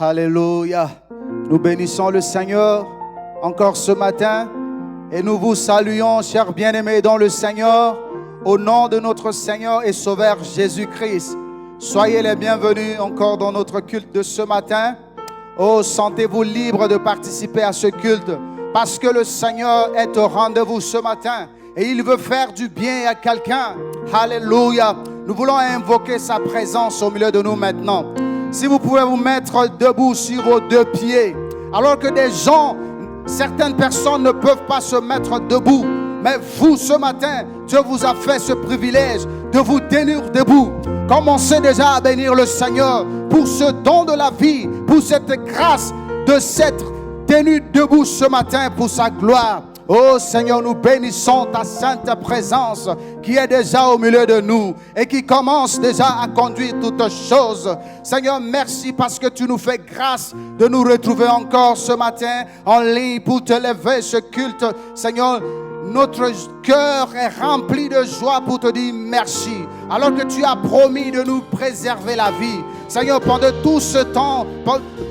Alléluia. Nous bénissons le Seigneur encore ce matin et nous vous saluons, chers bien-aimés dans le Seigneur, au nom de notre Seigneur et Sauveur Jésus-Christ. Soyez les bienvenus encore dans notre culte de ce matin. Oh, sentez-vous libre de participer à ce culte parce que le Seigneur est au rendez-vous ce matin et il veut faire du bien à quelqu'un. Alléluia. Nous voulons invoquer sa présence au milieu de nous maintenant. Si vous pouvez vous mettre debout sur vos deux pieds, alors que des gens, certaines personnes ne peuvent pas se mettre debout, mais vous ce matin, Dieu vous a fait ce privilège de vous tenir debout. Commencez déjà à bénir le Seigneur pour ce don de la vie, pour cette grâce de s'être tenu debout ce matin pour sa gloire. Oh Seigneur, nous bénissons ta sainte présence qui est déjà au milieu de nous et qui commence déjà à conduire toutes choses. Seigneur, merci parce que tu nous fais grâce de nous retrouver encore ce matin en ligne pour te lever ce culte. Seigneur, notre cœur est rempli de joie pour te dire merci. Alors que tu as promis de nous préserver la vie. Seigneur, pendant tout ce temps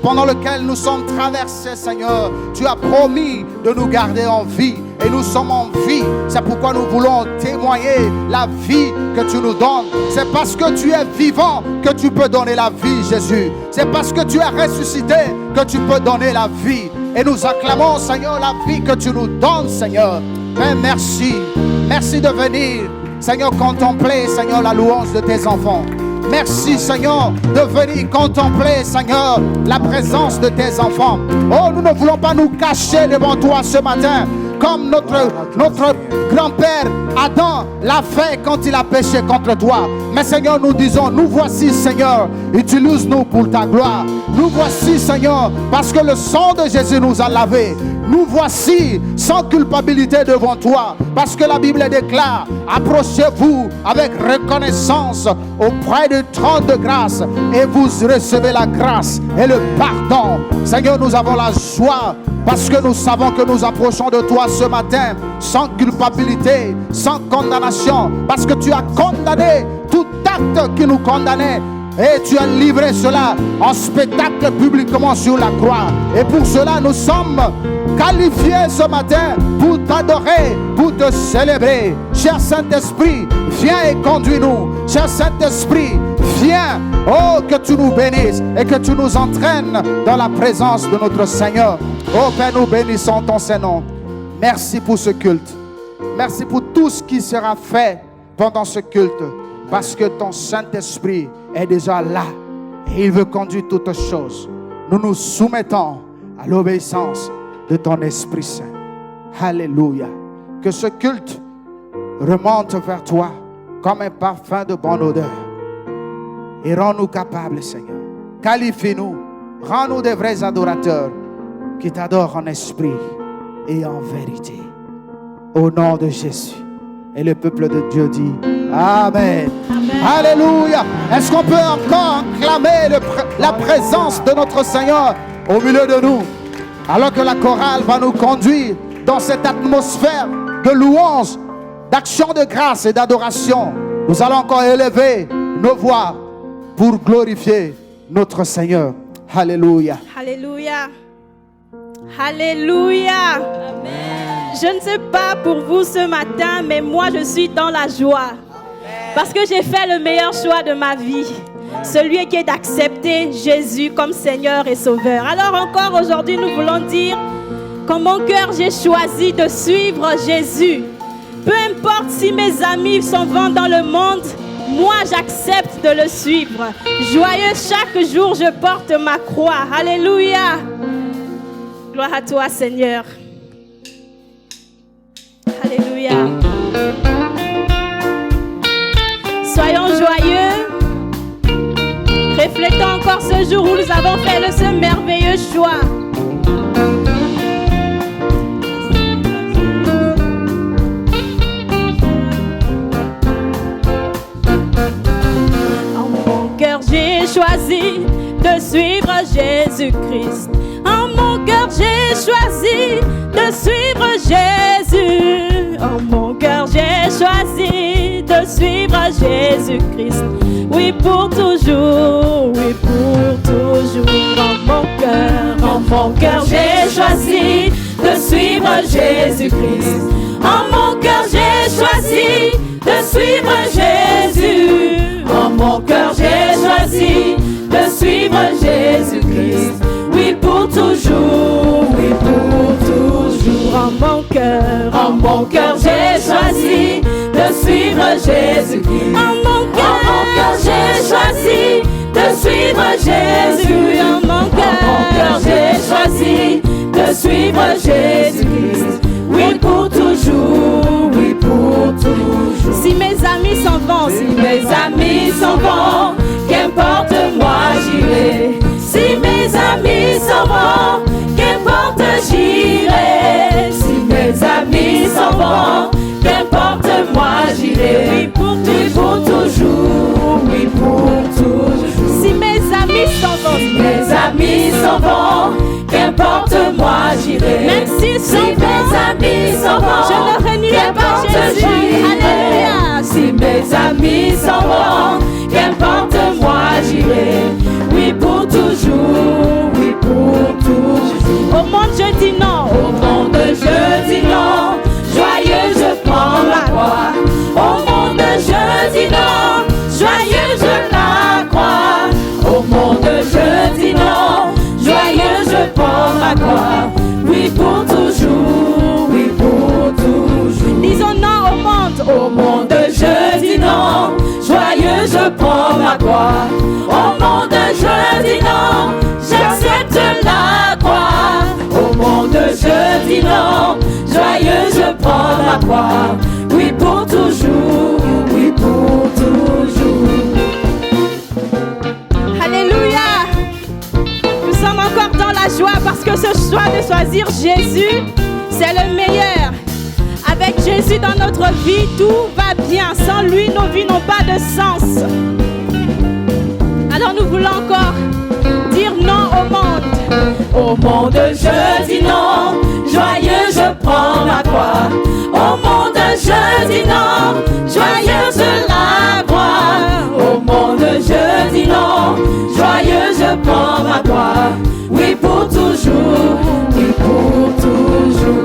pendant lequel nous sommes traversés, Seigneur, tu as promis de nous garder en vie. Et nous sommes en vie. C'est pourquoi nous voulons témoigner la vie que tu nous donnes. C'est parce que tu es vivant que tu peux donner la vie, Jésus. C'est parce que tu es ressuscité que tu peux donner la vie. Et nous acclamons, Seigneur, la vie que tu nous donnes, Seigneur. Mais merci. Merci de venir, Seigneur, contempler, Seigneur, la louange de tes enfants. Merci, Seigneur, de venir contempler, Seigneur, la présence de tes enfants. Oh, nous ne voulons pas nous cacher devant toi ce matin, comme notre grand-père Adam l'a fait quand il a péché contre toi. Mais Seigneur, nous disons, nous voici, Seigneur, utilise-nous pour ta gloire. Nous voici, Seigneur, parce que le sang de Jésus nous a lavés. Nous voici sans culpabilité devant toi, parce que la Bible déclare, approchez-vous avec reconnaissance auprès du trône de grâce et vous recevez la grâce et le pardon. Seigneur, nous avons la joie parce que nous savons que nous approchons de toi ce matin sans culpabilité, sans condamnation, parce que tu as condamné tout acte qui nous condamnait. Et tu as livré cela en spectacle publiquement sur la croix. Et pour cela, nous sommes qualifiés ce matin pour t'adorer, pour te célébrer. Cher Saint-Esprit, viens et conduis-nous. Cher Saint-Esprit, viens, oh, que tu nous bénisses et que tu nous entraînes dans la présence de notre Seigneur. Oh Père, nous bénissons ton Saint-Nom. Merci pour ce culte. Merci pour tout ce qui sera fait pendant ce culte. Parce que ton Saint-Esprit est déjà là et il veut conduire toutes choses. Nous nous soumettons à l'obéissance de ton Esprit Saint. Alléluia. Que ce culte remonte vers toi comme un parfum de bonne odeur. Et rends-nous capables, Seigneur. Qualifie-nous. Rends-nous des vrais adorateurs qui t'adorent en esprit et en vérité. Au nom de Jésus. Et le peuple de Dieu dit Amen. Amen. Alléluia. Est-ce qu'on peut encore acclamer la présence de notre Seigneur au milieu de nous, alors que la chorale va nous conduire dans cette atmosphère de louange, d'action de grâce et d'adoration. Nous allons encore élever nos voix pour glorifier notre Seigneur. Alléluia. Alléluia. Alléluia. Amen. Je ne sais pas pour vous ce matin, mais moi je suis dans la joie. Parce que j'ai fait le meilleur choix de ma vie. Celui qui est d'accepter Jésus comme Seigneur et Sauveur. Alors encore aujourd'hui nous voulons dire qu'en mon cœur j'ai choisi de suivre Jésus. Peu importe si mes amis s'en vont dans le monde, moi j'accepte de le suivre. Joyeux chaque jour je porte ma croix. Alléluia. Gloire à toi Seigneur. Alléluia. Soyons joyeux. Reflétons encore ce jour où nous avons fait ce merveilleux choix. En mon cœur, j'ai choisi de suivre Jésus-Christ. En mon cœur, j'ai choisi de suivre Jésus. En mon cœur, j'ai choisi de suivre Jésus-Christ. Oui, pour toujours, oui, pour toujours. En mon choisi de suivre Jésus-Christ. En mon cœur, j'ai choisi de suivre Jésus. En mon cœur, j'ai choisi de suivre Jésus-Christ. Oui, pour toujours, oui, pour toujours. En mon cœur, j'ai choisi de suivre Jésus-Christ. En mon cœur, j'ai choisi de suivre Jésus. En mon cœur, j'ai choisi de suivre Jésus-Christ. Oui, pour toujours, oui, pour toujours. Si mes amis s'en vont, si mes amis s'en vont, qu'importe moi j'irai. Si mes amis s'en vont, qu'importe j'irai. Si mes amis s'en vont, qu'importe moi j'irai. Oui, pour toujours, oui, pour toujours. Si mes amis s'en vont, si mes amis s'en vont, qu'importe moi j'irai. Même si mes amis s'en vont, je ne renierai pas Jésus. Alléluia. Si mes amis s'en vont, qu'importe moi j'irai. Oui, pour toujours, oui, pour toujours. Au monde je dis non, au monde je dis non. Joyeux je prends la croix. Au monde je dis non, joyeux je la croix. Au monde je dis non, joyeux je prends la croix. Oui, pour toujours, oui, pour toujours. Disons non au monde je dis non, joyeux je prends ma croix. Au monde je dis non, j'accepte la croix. Au monde je dis non, joyeux je prends ma croix. Oui, pour toujours, oui, pour toujours. Alléluia. Nous sommes encore dans la joie parce que ce choix de choisir Jésus, c'est le meilleur. Avec Jésus dans notre vie, tout va bien. Sans lui, nos vies n'ont pas de sens. Alors nous voulons encore dire non au monde. Au monde je dis non, joyeux je prends ma croix. Au monde je dis non, joyeux je la croix. Au monde je dis non, joyeux je prends ma croix. Oui, pour toujours, oui, pour toujours.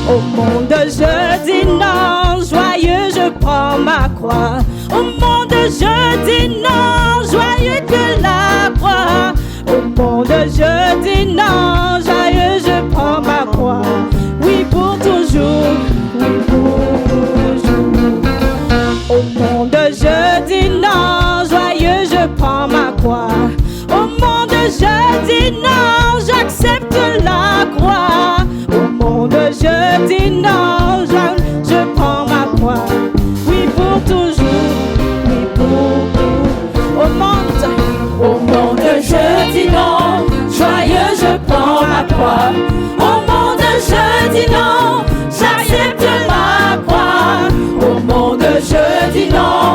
Au monde je dis non, joyeux je prends ma croix. Au monde je dis non, joyeux que la croix. Au monde je dis non, joyeux je prends ma croix. Oui, pour toujours, oui, pour toujours. Au monde je dis non, joyeux je prends ma croix. Au monde je dis non, j'accepte la croix. Au monde je dis non, je prends ma croix. Oui, pour toujours, oui, pour toujours. Au monde je dis non, joyeux je prends ma croix. Au monde je dis non, j'accepte la croix. Au monde je dis non,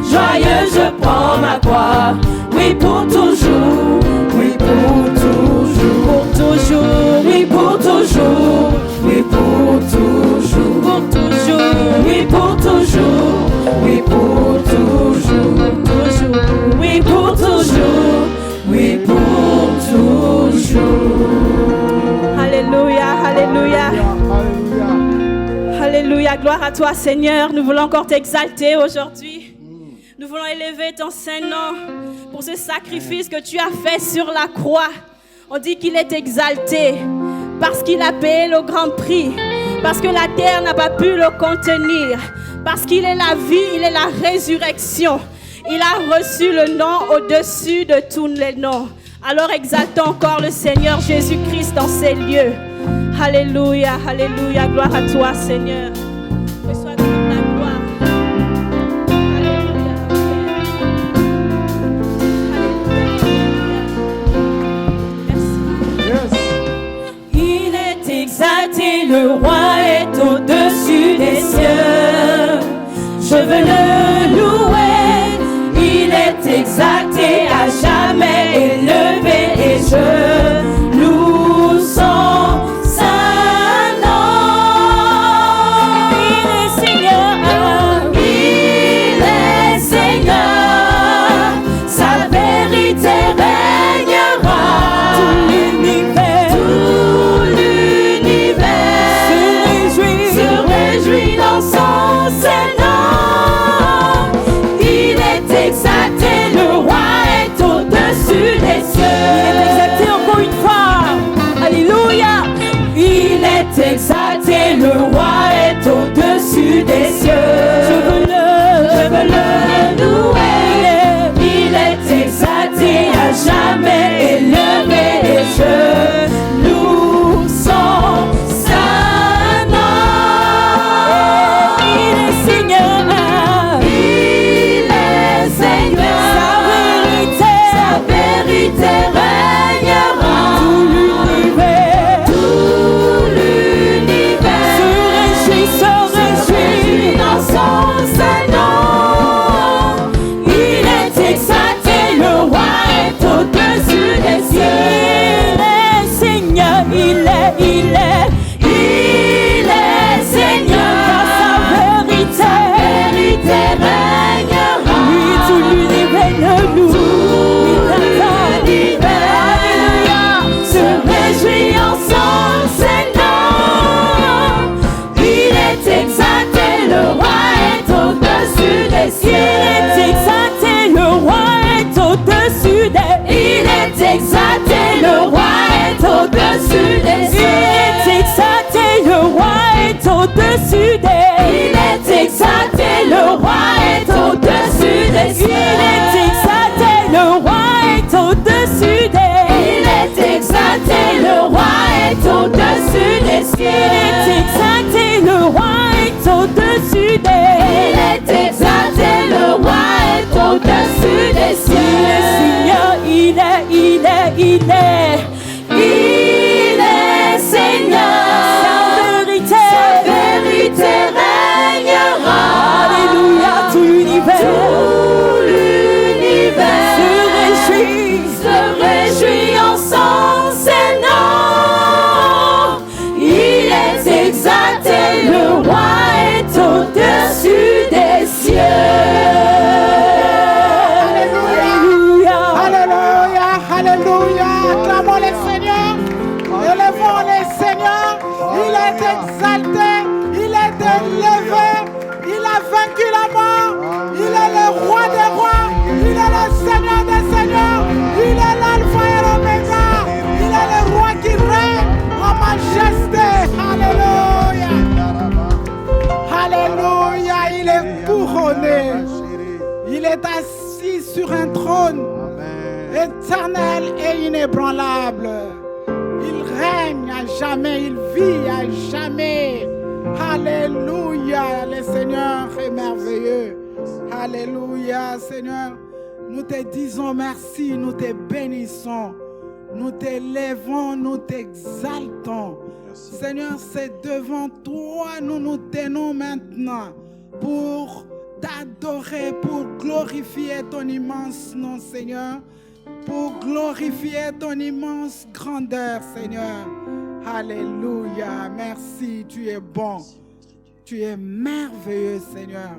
joyeux je prends ma croix. Oui, pour toujours, oui, pour toujours. Pour toujours, oui, pour toujours. Oui, pour toujours. Pour toujours, oui, pour toujours. Oui, pour toujours. Toujours, oui, pour toujours. Oui, pour toujours. Alléluia, alléluia. Alléluia, gloire à toi Seigneur. Nous voulons encore t'exalter aujourd'hui. Nous voulons élever ton Saint-Nom pour ce sacrifice que tu as fait sur la croix. On dit qu'il est exalté parce qu'il a payé le grand prix, parce que la terre n'a pas pu le contenir, parce qu'il est la vie, il est la résurrection. Il a reçu le nom au-dessus de tous les noms. Alors exaltons encore le Seigneur Jésus-Christ dans ces lieux. Alléluia, alléluia, gloire à toi Seigneur. Reçois toute la gloire. Alléluia. Merci. Il est exalté, le roi est au-dessus des cieux. Je veux le louer. Il est exalté, à jamais élevé, et je loue son saint nom. il est Seigneur. Sa vérité régnera. Alléluia, tout l'univers se réjouit en son Seigneur. Il est exalté, le roi est au-dessus des cieux. Alléluia, alléluia, alléluia. Acclamons le Seigneur, élevons le Seigneur. Il est exalté, il est élevé, il a vaincu la mort. Il est le roi des rois, il est le Seigneur des seigneurs, il est l'alpha et l'oméga, il est le roi qui règne en majesté. Alléluia, alléluia, il est couronné, il est assis sur un trône éternel et inébranlable. Il règne à jamais, il vit à jamais. Alléluia, le Seigneur est merveilleux. Alléluia, Seigneur. Nous te disons merci, nous te bénissons, nous t'élevons, nous t'exaltons. Seigneur, c'est devant toi nous nous tenons maintenant pour t'adorer, pour glorifier ton immense nom, Seigneur, pour glorifier ton immense grandeur, Seigneur. Alléluia, merci, tu es bon, tu es merveilleux, Seigneur,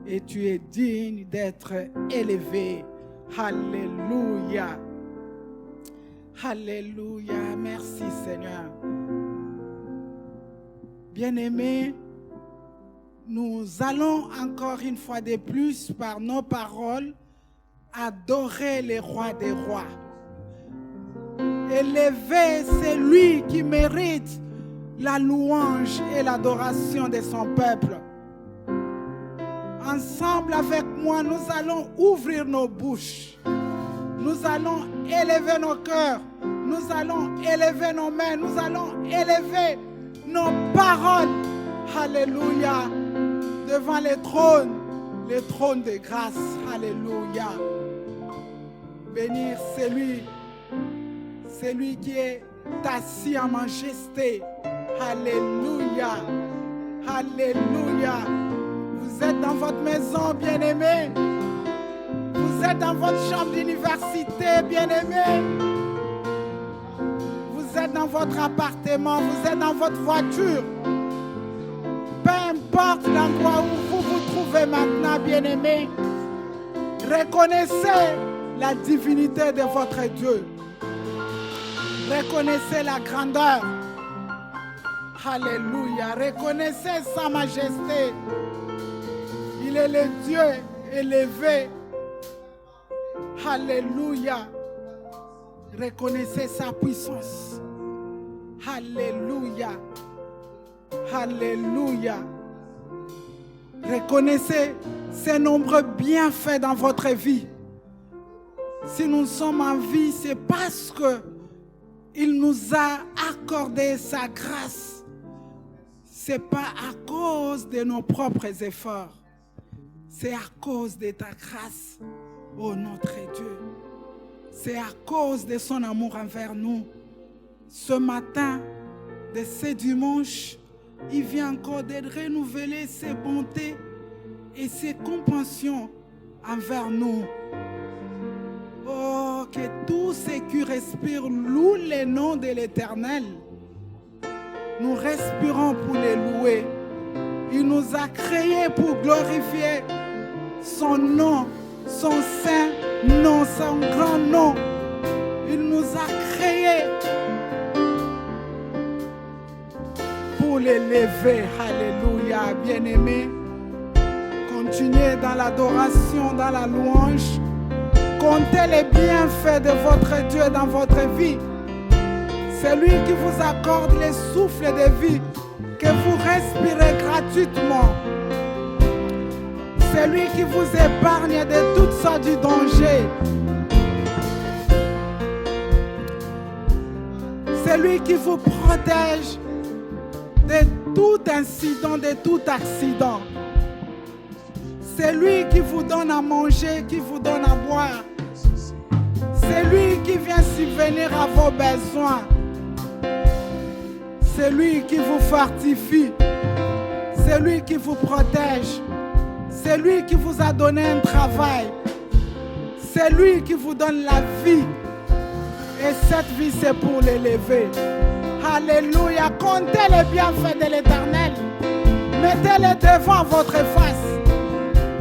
et tu es digne d'être élevé. Alléluia, alléluia, merci, Seigneur. Bien-aimés, nous allons encore une fois de plus par nos paroles adorer le roi des rois. Élever celui qui mérite la louange et l'adoration de son peuple. Ensemble avec moi, nous allons ouvrir nos bouches. Nous allons élever nos cœurs. Nous allons élever nos mains. Nous allons élever nos paroles. Alléluia. Devant le trône de grâce. Alléluia. Bénir celui qui est assis en majesté. Alléluia. Alléluia. Vous êtes dans votre maison, bien-aimés. Vous êtes dans votre chambre d'université, bien-aimés. Vous êtes dans votre appartement, vous êtes dans votre voiture. Peu importe l'endroit où vous vous trouvez maintenant, bien-aimés, reconnaissez la divinité de votre Dieu. Reconnaissez la grandeur. Alléluia. Reconnaissez sa majesté. Il est le Dieu élevé. Alléluia. Reconnaissez sa puissance. Alléluia. Alléluia. Reconnaissez ses nombreux bienfaits dans votre vie. Si nous sommes en vie, c'est parce que il nous a accordé sa grâce. Ce n'est pas à cause de nos propres efforts. C'est à cause de ta grâce, ô notre Dieu. C'est à cause de son amour envers nous. Ce matin, de ce dimanche, il vient encore de renouveler ses bontés et ses compassions envers nous. Oh, que tout ce qui respire loue le nom de l'Éternel. Nous respirons pour les louer. Il nous a créés pour glorifier son nom, son saint nom, son grand nom. Il nous a créés pour l'élever. Alléluia, bien-aimés. Continuez dans l'adoration, dans la louange. Comptez les bienfaits de votre Dieu dans votre vie. C'est lui qui vous accorde les souffles de vie que vous respirez gratuitement. C'est lui qui vous épargne de toutes sortes de dangers. C'est lui qui vous protège de tout incident, de tout accident. C'est lui qui vous donne à manger, qui vous donne à boire. C'est lui qui vient subvenir à vos besoins. C'est lui qui vous fortifie. C'est lui qui vous protège. C'est lui qui vous a donné un travail. C'est lui qui vous donne la vie. Et cette vie, c'est pour l'élever. Alléluia. Comptez les bienfaits de l'Éternel. Mettez-les devant votre face.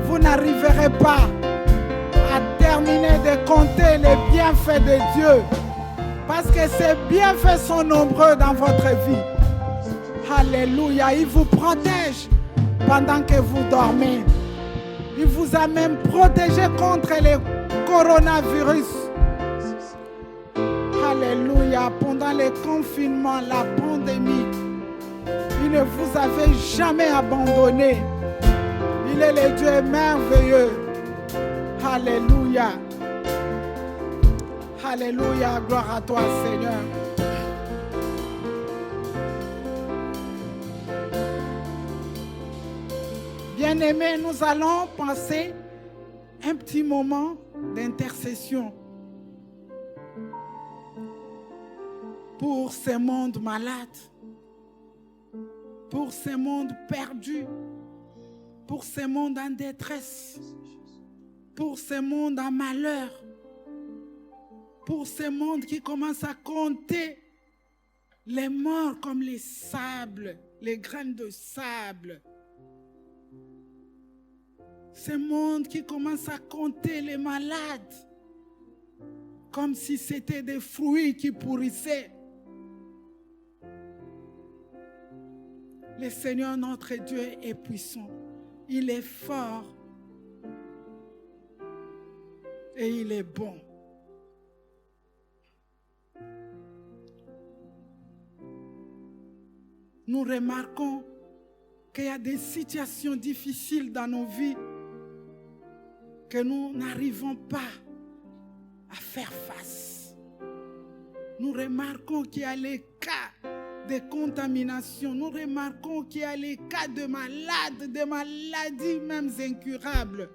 Vous n'arriverez pas à terminer de compter les bienfaits de Dieu. Parce que ces bienfaits sont nombreux dans votre vie. Alléluia. Il vous protège pendant que vous dormez. Il vous a même protégé contre le coronavirus. Alléluia. Pendant le confinement, la pandémie, il ne vous avait jamais abandonné. Il est le Dieu merveilleux. Alléluia. Alléluia. Gloire à toi, Seigneur. Bien-aimés, nous allons passer un petit moment d'intercession pour ce monde malade, pour ce monde perdu, pour ce monde en détresse, pour ce monde en malheur, pour ce monde qui commence à compter les morts comme les sables, les graines de sable. Ce monde qui commence à compter les malades comme si c'était des fruits qui pourrissaient. Le Seigneur notre Dieu est puissant. Il est fort et il est bon. Nous remarquons qu'il y a des situations difficiles dans nos vies que nous n'arrivons pas à faire face. Nous remarquons qu'il y a les cas de contamination. Nous remarquons qu'il y a les cas de malades, de maladies même incurables.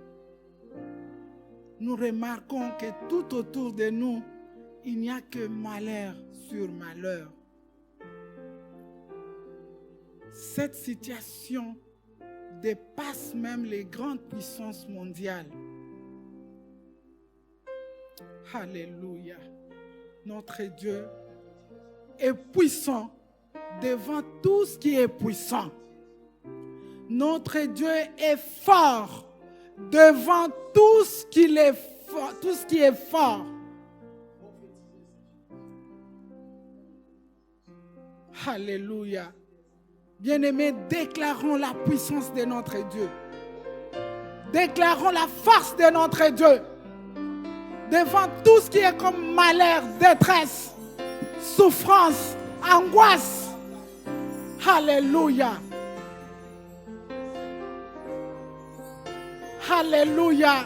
Nous remarquons que tout autour de nous, il n'y a que malheur sur malheur. Cette situation dépasse même les grandes puissances mondiales. Alléluia. Notre Dieu est puissant devant tout ce qui est puissant. Notre Dieu est fort devant tout ce qui est fort. Alléluia. Bien-aimés, déclarons la puissance de notre Dieu. Déclarons la force de notre Dieu. Devant tout ce qui est comme malheur, détresse, souffrance, angoisse. Alléluia. Alléluia.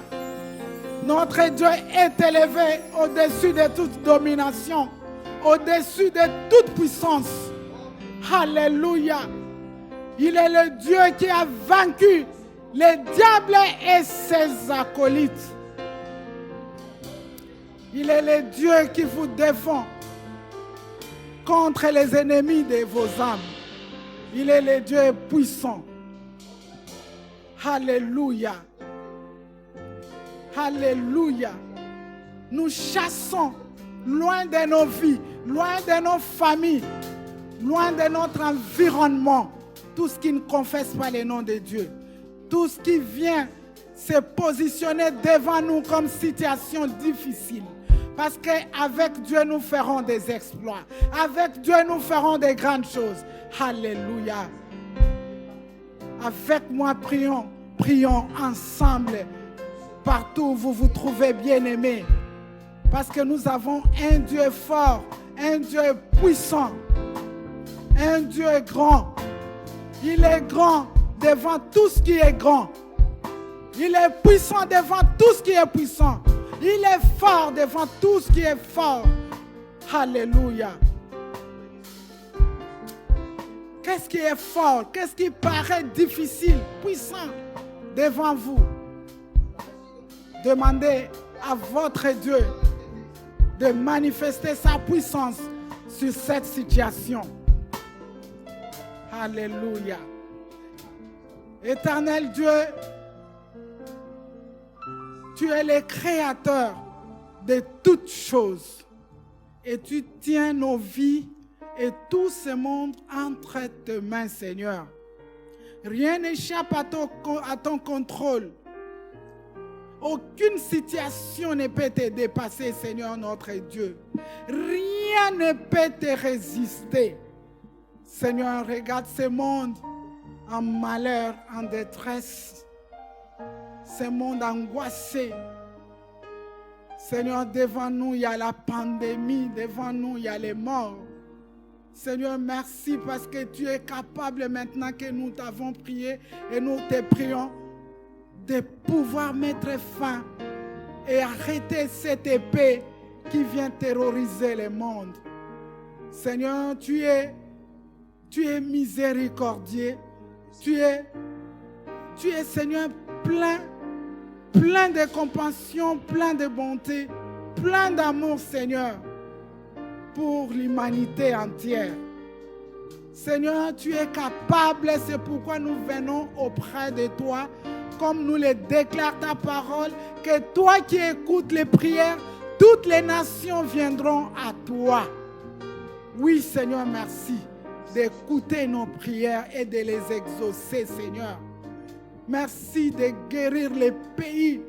Notre Dieu est élevé au-dessus de toute domination, au-dessus de toute puissance. Alléluia. Il est le Dieu qui a vaincu les diables et ses acolytes. Il est le Dieu qui vous défend contre les ennemis de vos âmes. Il est le Dieu puissant. Alléluia. Alléluia. Nous chassons loin de nos vies, loin de nos familles, loin de notre environnement, tout ce qui ne confesse pas le nom de Dieu. Tout ce qui vient se positionner devant nous comme situation difficile. Parce qu'avec Dieu, nous ferons des exploits. Avec Dieu, nous ferons des grandes choses. Alléluia. Avec moi, prions ensemble. Partout où vous vous trouvez bien-aimés. Parce que nous avons un Dieu fort, un Dieu puissant, un Dieu grand. Il est grand devant tout ce qui est grand. Il est puissant devant tout ce qui est puissant. Il est fort devant tout ce qui est fort. Alléluia. Qu'est-ce qui est fort? Qu'est-ce qui paraît difficile, puissant devant vous? Demandez à votre Dieu de manifester sa puissance sur cette situation. Alléluia. Éternel Dieu, tu es le créateur de toutes choses et tu tiens nos vies et tout ce monde entre tes mains, Seigneur. Rien n'échappe à ton contrôle. Aucune situation ne peut te dépasser, Seigneur notre Dieu. Rien ne peut te résister. Seigneur, regarde ce monde en malheur, en détresse. Ce monde angoissé. Seigneur, devant nous, il y a la pandémie. Devant nous, il y a les morts. Seigneur, merci parce que tu es capable maintenant que nous t'avons prié et nous te prions de pouvoir mettre fin et arrêter cette épée qui vient terroriser le monde. Seigneur, tu es miséricordieux. Tu es Seigneur, plein de compassion, plein de bonté, plein d'amour, Seigneur, pour l'humanité entière. Seigneur, tu es capable, c'est pourquoi nous venons auprès de toi, comme nous le déclare ta parole, que toi qui écoutes les prières, toutes les nations viendront à toi. Oui, Seigneur, merci d'écouter nos prières et de les exaucer, Seigneur. Merci de guérir les pays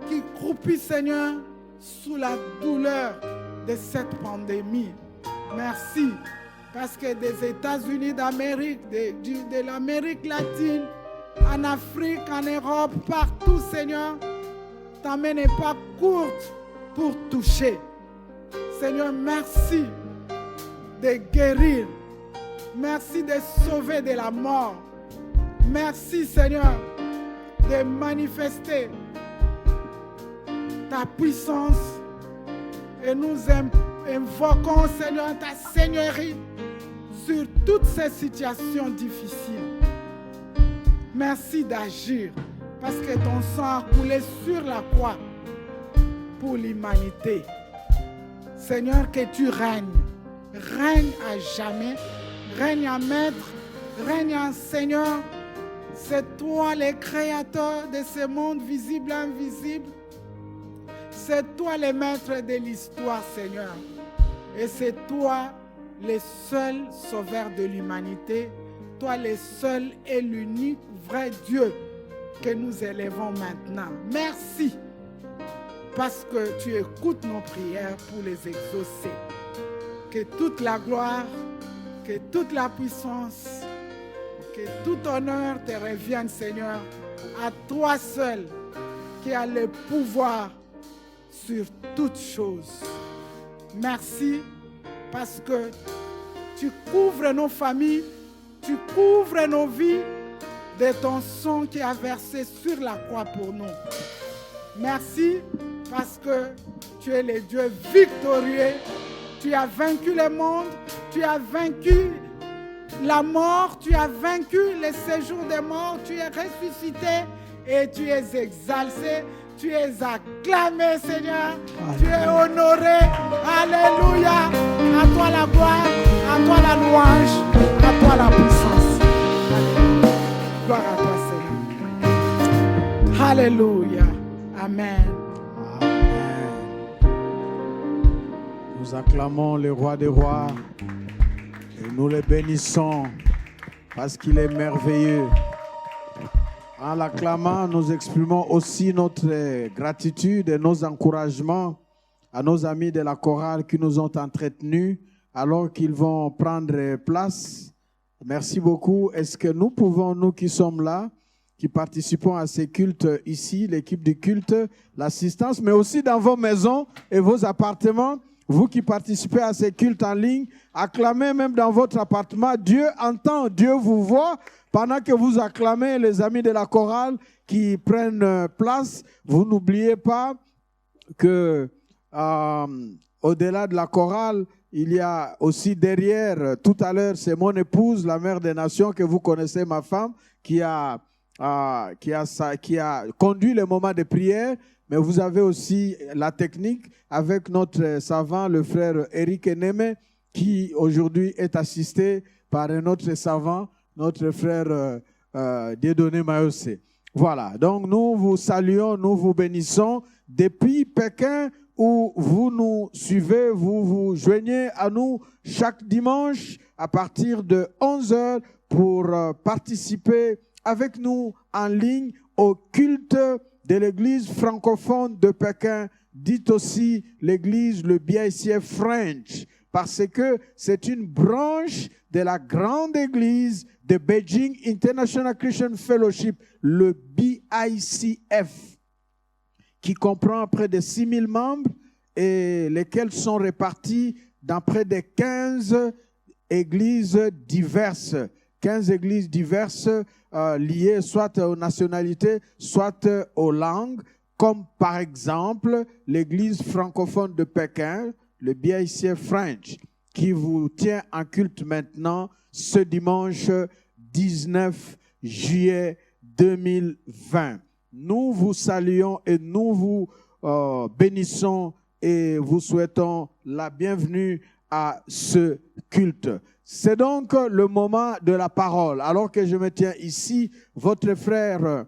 qui croupissent, Seigneur, sous la douleur de cette pandémie. Merci, parce que des États-Unis d'Amérique, de l'Amérique latine, en Afrique, en Europe, partout, Seigneur, ta main n'est pas courte pour toucher. Seigneur, merci de guérir. Merci de sauver de la mort. Merci, Seigneur, de manifester ta puissance. Et nous invoquons, Seigneur, ta seigneurie sur toutes ces situations difficiles. Merci d'agir parce que ton sang a coulé sur la croix pour l'humanité. Seigneur, que tu règnes. Règne à jamais. Règne en maître. Règne en Seigneur. C'est toi le créateur de ce monde visible et invisible. C'est toi le maître de l'histoire, Seigneur. Et c'est toi le seul sauveur de l'humanité. Toi le seul et l'unique vrai Dieu que nous élevons maintenant. Merci parce que tu écoutes nos prières pour les exaucer. Que toute la gloire, que toute la puissance, que tout honneur te revienne, Seigneur, à toi seul qui as le pouvoir sur toutes choses. Merci parce que tu couvres nos familles, tu couvres nos vies de ton sang qui a versé sur la croix pour nous. Merci parce que tu es le Dieu victorieux. Tu as vaincu le monde, tu as vaincu la mort, tu as vaincu le séjour des morts, tu es ressuscité et tu es exalté, tu es acclamé, Seigneur. Amen. Tu es honoré. Alléluia. À toi la gloire, à toi la louange, à toi la puissance. Alléluia. Gloire à toi, Seigneur. Alléluia. Amen. Nous acclamons le roi des rois et nous le bénissons parce qu'il est merveilleux. En l'acclamant, nous exprimons aussi notre gratitude et nos encouragements à nos amis de la chorale qui nous ont entretenus alors qu'ils vont prendre place. Merci beaucoup. Est-ce que nous pouvons, nous qui sommes là, qui participons à ces cultes ici, l'équipe du culte, l'assistance, mais aussi dans vos maisons et vos appartements, vous qui participez à ces cultes en ligne, acclamez même dans votre appartement. Dieu entend, Dieu vous voit. Pendant que vous acclamez, les amis de la chorale qui prennent place, vous n'oubliez pas que au-delà de la chorale, il y a aussi derrière, tout à l'heure, c'est mon épouse, la mère des nations, que vous connaissez, ma femme, qui a conduit le moment de prière. mais vous avez aussi la technique avec notre savant, le frère Eric Eneme, qui aujourd'hui est assisté par un autre savant, notre frère Dieudonné Mayose. Voilà, donc nous vous saluons, nous vous bénissons depuis Pékin où vous nous suivez, vous vous joignez à nous chaque dimanche à partir de 11h pour participer avec nous en ligne au culte de l'église francophone de Pékin, dite aussi l'église le BICF French, parce que c'est une branche de la grande église de Beijing International Christian Fellowship, le BICF, qui comprend près de 6000 membres et lesquels sont répartis dans près de 15 églises diverses. 15 églises diverses liées soit aux nationalités, soit aux langues, comme par exemple l'église francophone de Pékin, le BICF French, qui vous tient en culte maintenant ce dimanche 19 juillet 2020. Nous vous saluons et nous vous bénissons et vous souhaitons la bienvenue à ce culte. C'est donc le moment de la parole. Alors que je me tiens ici, votre frère,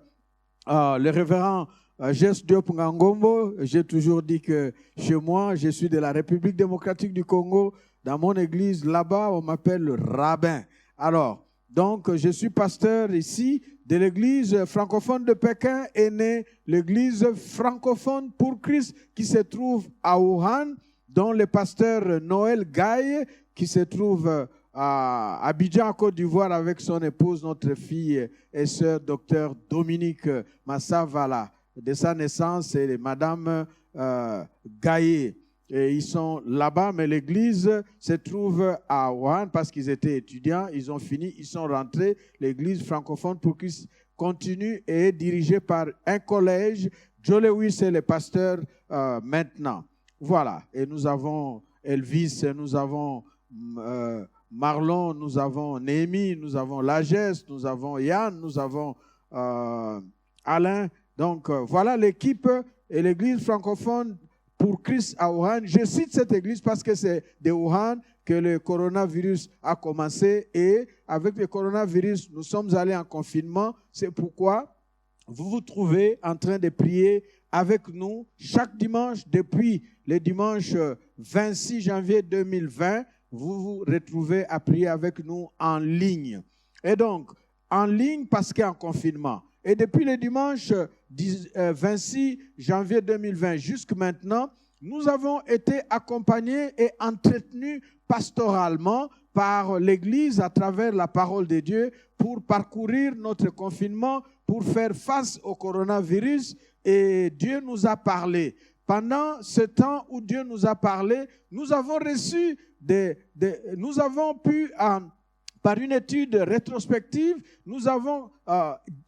le révérend Jess Diop Ngangombo, j'ai toujours dit que chez moi, je suis de la République démocratique du Congo. Dans mon église, là-bas, on m'appelle le rabbin. Alors, donc, je suis pasteur ici de l'église francophone de Pékin est née l'église francophone pour Christ qui se trouve à Wuhan, dont le pasteur Noël Gaye, qui se trouve à Abidjan, Côte d'Ivoire, avec son épouse, notre fille et sœur, docteur Dominique Massavala. De sa naissance, c'est Madame Gaye. Et ils sont là-bas, mais l'église se trouve à Wuhan parce qu'ils étaient étudiants. Ils ont fini, ils sont rentrés. L'église francophone pour Christ continue et est dirigée par un collège. Joe Lewis est le pasteur maintenant. Voilà. Et nous avons Elvis, nous avons Marlon, nous avons Néhémie, nous avons Lagesse, nous avons Yann, nous avons Alain. Donc voilà l'équipe et l'église francophone pour Christ à Wuhan. Je cite cette église parce que c'est de Wuhan que le coronavirus a commencé et avec le coronavirus, nous sommes allés en confinement. C'est pourquoi vous vous trouvez en train de prier avec nous chaque dimanche depuis le dimanche 26 janvier 2020. Vous vous retrouvez à prier avec nous en ligne. Et donc, en ligne parce qu'en confinement. Et depuis le dimanche 26 janvier 2020 jusqu'à maintenant, nous avons été accompagnés et entretenus pastoralement par l'Église à travers la parole de Dieu pour parcourir notre confinement, pour faire face au coronavirus. Et Dieu nous a parlé. Pendant ce temps où Dieu nous a parlé, nous avons reçu nous avons pu... par une étude rétrospective, nous avons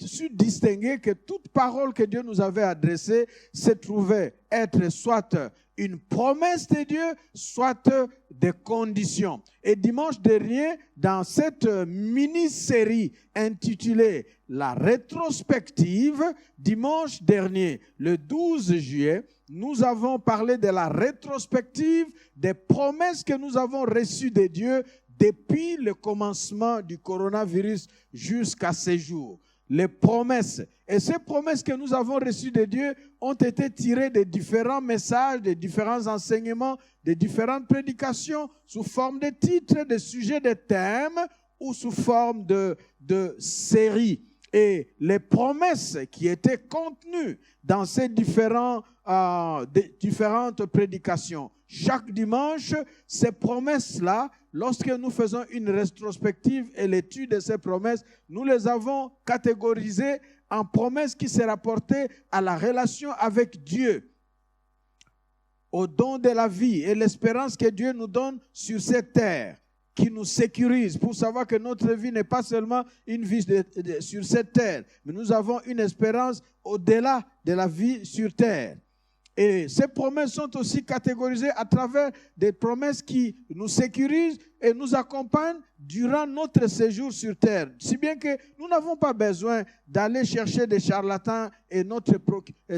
su distinguer que toute parole que Dieu nous avait adressée se trouvait être soit une promesse de Dieu, soit des conditions. Et dimanche dernier, dans cette mini-série intitulée « La rétrospective », dimanche dernier, le 12 juillet, nous avons parlé de la rétrospective des promesses que nous avons reçues de Dieu depuis le commencement du coronavirus jusqu'à ces jours. Les promesses. Et ces promesses que nous avons reçues de Dieu ont été tirées de différents messages, de différents enseignements, de différentes prédications sous forme de titres, de sujets, de thèmes ou sous forme de séries. Et les promesses qui étaient contenues dans ces différentes prédications, chaque dimanche, ces promesses-là, lorsque nous faisons une rétrospective et l'étude de ces promesses, nous les avons catégorisées en promesses qui se rapportaient à la relation avec Dieu, au don de la vie et l'espérance que Dieu nous donne sur cette terre, qui nous sécurise pour savoir que notre vie n'est pas seulement une vie sur cette terre, mais nous avons une espérance au-delà de la vie sur terre. Et ces promesses sont aussi catégorisées à travers des promesses qui nous sécurisent et nous accompagnent durant notre séjour sur terre. Si bien que nous n'avons pas besoin d'aller chercher des charlatans et notre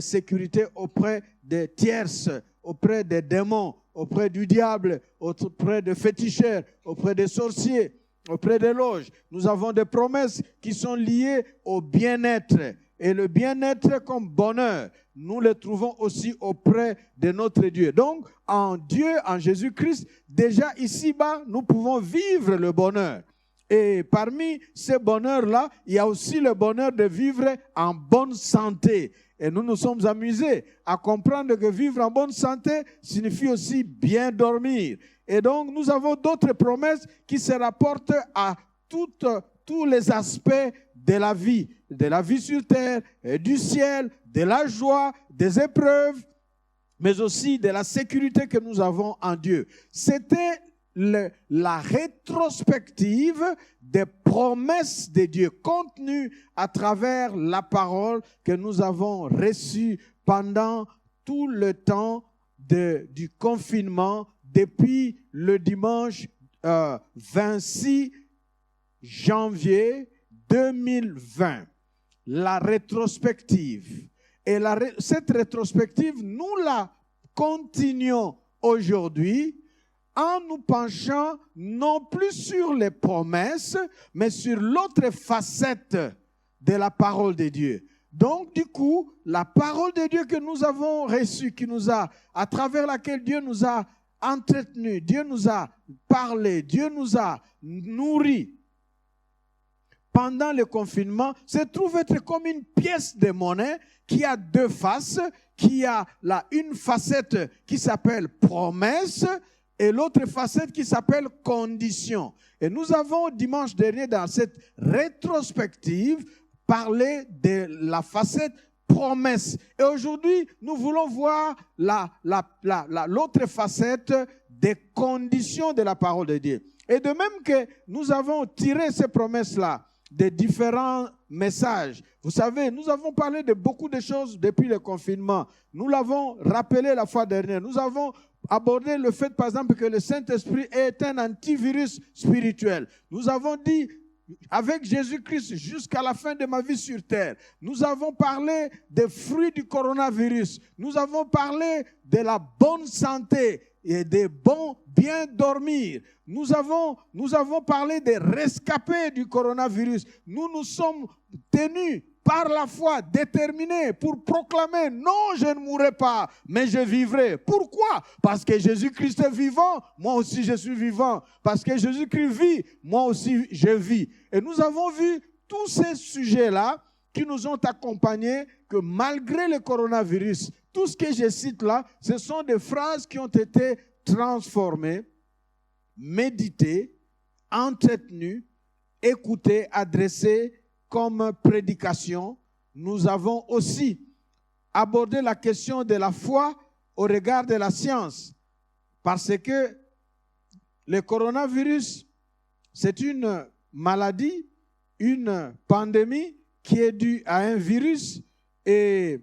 sécurité auprès des tierces, auprès des démons, auprès du diable, auprès des féticheurs, auprès des sorciers, auprès des loges. Nous avons des promesses qui sont liées au bien-être. Et le bien-être comme bonheur, nous le trouvons aussi auprès de notre Dieu. Donc, en Dieu, en Jésus-Christ, déjà ici-bas, nous pouvons vivre le bonheur. Et parmi ces bonheurs-là, il y a aussi le bonheur de vivre en bonne santé. Et nous nous sommes amusés à comprendre que vivre en bonne santé signifie aussi bien dormir. Et donc, nous avons d'autres promesses qui se rapportent à tous les aspects de la vie sur terre, du ciel, de la joie, des épreuves, mais aussi de la sécurité que nous avons en Dieu. C'était la rétrospective des promesses de Dieu contenues à travers la parole que nous avons reçue pendant tout le temps du confinement depuis le dimanche 26 janvier 2020. La rétrospective. Et cette rétrospective, nous la continuons aujourd'hui en nous penchant non plus sur les promesses, mais sur l'autre facette de la parole de Dieu. Donc, du coup, la parole de Dieu que nous avons reçue, à travers laquelle Dieu nous a entretenus, Dieu nous a parlé, Dieu nous a nourris pendant le confinement, se trouve être comme une pièce de monnaie qui a deux faces, qui a une facette qui s'appelle promesse, et l'autre facette qui s'appelle condition. Et nous avons dimanche dernier dans cette rétrospective parlé de la facette promesse. Et aujourd'hui, nous voulons voir l'autre facette des conditions de la parole de Dieu. Et de même que nous avons tiré ces promesses-là des différents messages. Vous savez, nous avons parlé de beaucoup de choses depuis le confinement. Nous l'avons rappelé la fois dernière. Nous avons abordé le fait, par exemple, que le Saint-Esprit est un antivirus spirituel. Nous avons dit, avec Jésus-Christ, jusqu'à la fin de ma vie sur terre, nous avons parlé des fruits du coronavirus. Nous avons parlé de la bonne santé et des bons bien dormir. Nous avons parlé des rescapés du coronavirus. Nous nous sommes tenus par la foi, déterminés pour proclamer, non, je ne mourrai pas, mais je vivrai. Pourquoi? Parce que Jésus-Christ est vivant, moi aussi je suis vivant. Parce que Jésus-Christ vit, moi aussi je vis. Et nous avons vu tous ces sujets-là qui nous ont accompagnés, que malgré le coronavirus, tout ce que je cite là, ce sont des phrases qui ont été transformées, méditées, entretenues, écoutées, adressées comme prédication. Nous avons aussi abordé la question de la foi au regard de la science, parce que le coronavirus, c'est une maladie, une pandémie qui est due à un virus. Et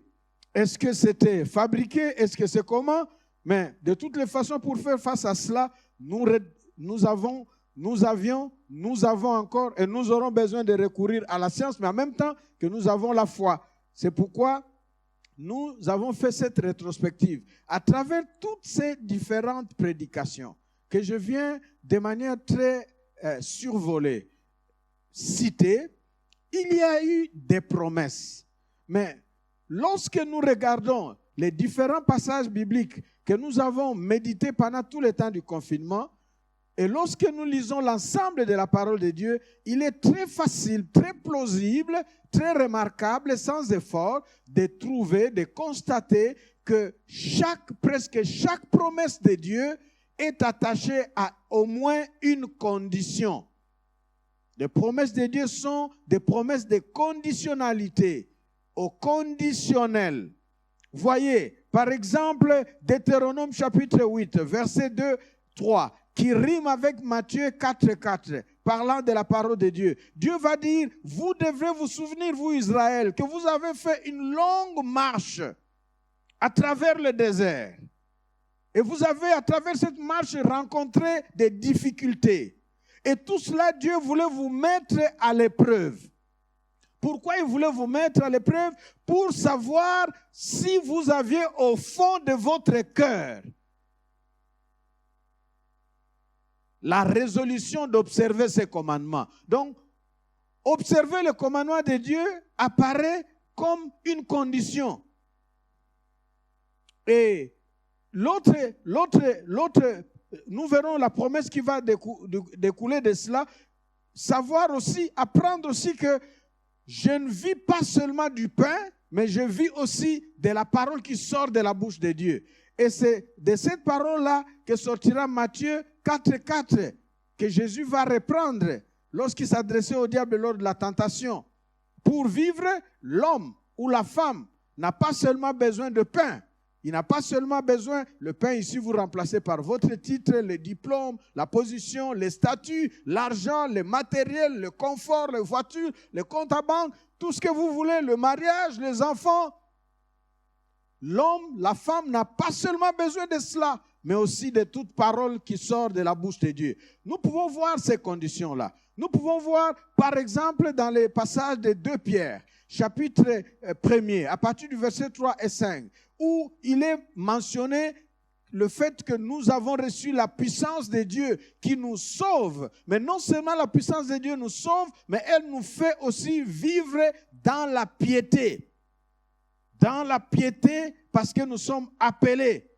est-ce que c'était fabriqué? Est-ce que c'est comment? Mais de toutes les façons, pour faire face à cela, nous avons encore et nous aurons besoin de recourir à la science, mais en même temps que nous avons la foi. C'est pourquoi nous avons fait cette rétrospective à travers toutes ces différentes prédications que je viens de manière très survolée citer. Il y a eu des promesses, mais lorsque nous regardons les différents passages bibliques que nous avons médités pendant tout le temps du confinement, et lorsque nous lisons l'ensemble de la parole de Dieu, il est très facile, très plausible, très remarquable, sans effort, de trouver, de constater que presque chaque promesse de Dieu est attachée à au moins une condition. Les promesses de Dieu sont des promesses de conditionnalité, au conditionnel. Voyez, par exemple, Deutéronome chapitre 8, verset 2, 3, qui rime avec Matthieu 4, 4, parlant de la parole de Dieu. Dieu va dire, vous devrez vous souvenir, vous Israël, que vous avez fait une longue marche à travers le désert. Et vous avez, à travers cette marche, rencontré des difficultés. Et tout cela, Dieu voulait vous mettre à l'épreuve. Pourquoi il voulait vous mettre à l'épreuve? Pour savoir si vous aviez au fond de votre cœur la résolution d'observer ces commandements. Donc, observer le commandement de Dieu apparaît comme une condition. Et l'autre, nous verrons la promesse qui va découler de cela, savoir aussi, apprendre aussi que je ne vis pas seulement du pain, mais je vis aussi de la parole qui sort de la bouche de Dieu. Et c'est de cette parole-là que sortira Matthieu 4,4, que Jésus va reprendre lorsqu'il s'adressait au diable lors de la tentation. Pour vivre, l'homme ou la femme n'a pas seulement besoin de pain. Il n'a pas seulement besoin, le pain ici vous remplacez par votre titre, le diplôme, la position, les statuts, l'argent, le matériel, le confort, les voitures, les comptes à banque, tout ce que vous voulez, le mariage, les enfants. L'homme, la femme n'a pas seulement besoin de cela, mais aussi de toute parole qui sort de la bouche de Dieu. Nous pouvons voir ces conditions-là. Nous pouvons voir, par exemple, dans les passages de 2 Pierre, chapitre 1er, à partir du verset 3 et 5, où il est mentionné le fait que nous avons reçu la puissance de Dieu qui nous sauve. Mais non seulement la puissance de Dieu nous sauve, mais elle nous fait aussi vivre dans la piété. Dans la piété, parce que nous sommes appelés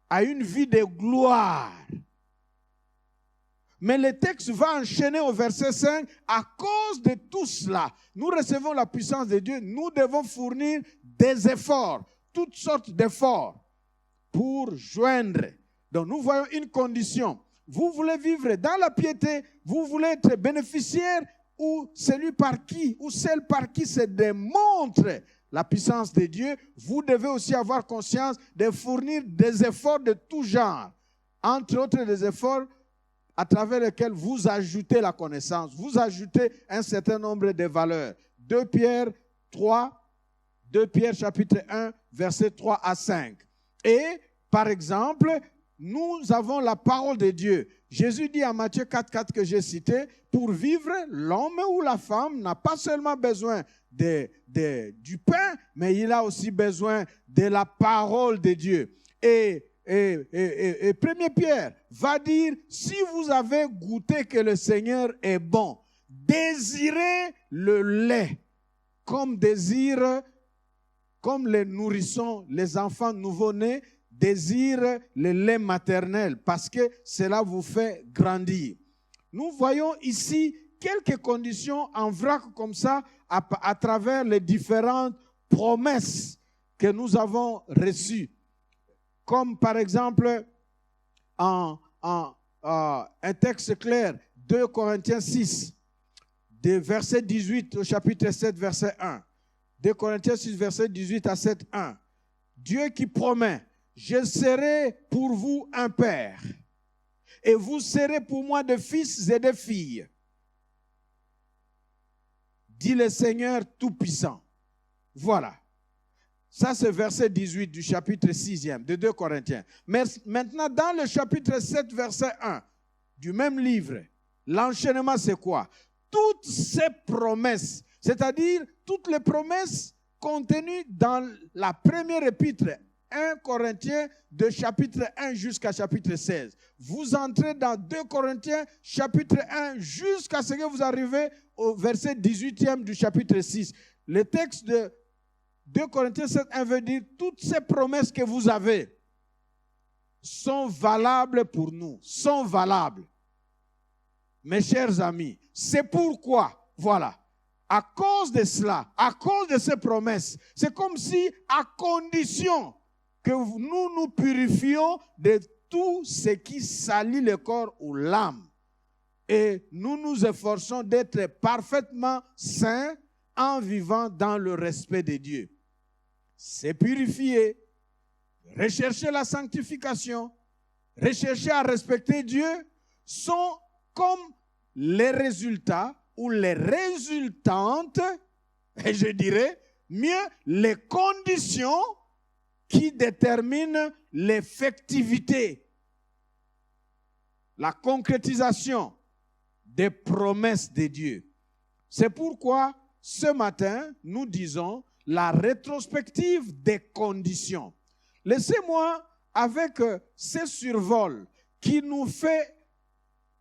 à une vie de gloire. Mais le texte va enchaîner au verset 5. À cause de tout cela, nous recevons la puissance de Dieu. Nous devons fournir des efforts, toutes sortes d'efforts pour joindre. Donc nous voyons une condition. Vous voulez vivre dans la piété, vous voulez être bénéficiaire ou celui par qui, ou celle par qui se démontre la puissance de Dieu, vous devez aussi avoir conscience de fournir des efforts de tout genre. Entre autres, des efforts à travers lesquels vous ajoutez la connaissance, vous ajoutez un certain nombre de valeurs. 2 Pierre 3, 2 Pierre chapitre 1, versets 3 à 5. Et, par exemple, nous avons la parole de Dieu. Jésus dit à Matthieu 4, 4 que j'ai cité, pour vivre, l'homme ou la femme n'a pas seulement besoin du pain, mais il a aussi besoin de la parole de Dieu. Et 1 Pierre va dire, si vous avez goûté que le Seigneur est bon, désirez le lait comme les nourrissons, les enfants nouveau-nés désirent le lait maternel parce que cela vous fait grandir. Nous voyons ici quelques conditions en vrac comme ça à travers les différentes promesses que nous avons reçues. Comme par exemple un texte clair, 2 Corinthiens 6, de verset 18 au chapitre 7, verset 1. 2 Corinthiens 6, verset 18 à 7, 1. Dieu qui promet, je serai pour vous un père, et vous serez pour moi des fils et des filles, dit le Seigneur Tout-Puissant. Voilà. Ça, c'est verset 18 du chapitre 6e de 2 Corinthiens. Mais maintenant, dans le chapitre 7, verset 1 du même livre, l'enchaînement, c'est quoi? Toutes ces promesses, c'est-à-dire toutes les promesses contenues dans la première épître, 1 Corinthiens, de chapitre 1 jusqu'à chapitre 16. Vous entrez dans 2 Corinthiens, chapitre 1, jusqu'à ce que vous arrivez au verset 18e du chapitre 6. Le texte de 2 Corinthiens 7, 1 veut dire, toutes ces promesses que vous avez sont valables pour nous, sont valables. Mes chers amis, c'est pourquoi, voilà, à cause de cela, à cause de ces promesses, c'est comme si, à condition que nous nous purifions de tout ce qui salit le corps ou l'âme, et nous nous efforçons d'être parfaitement saints en vivant dans le respect de Dieu. C'est purifier, rechercher la sanctification, rechercher à respecter Dieu, sont comme les résultats ou les résultantes, et je dirais mieux les conditions qui détermine l'effectivité, la concrétisation des promesses de Dieu. C'est pourquoi ce matin, nous disons la rétrospective des conditions. Laissez-moi, avec ce survol qui nous fait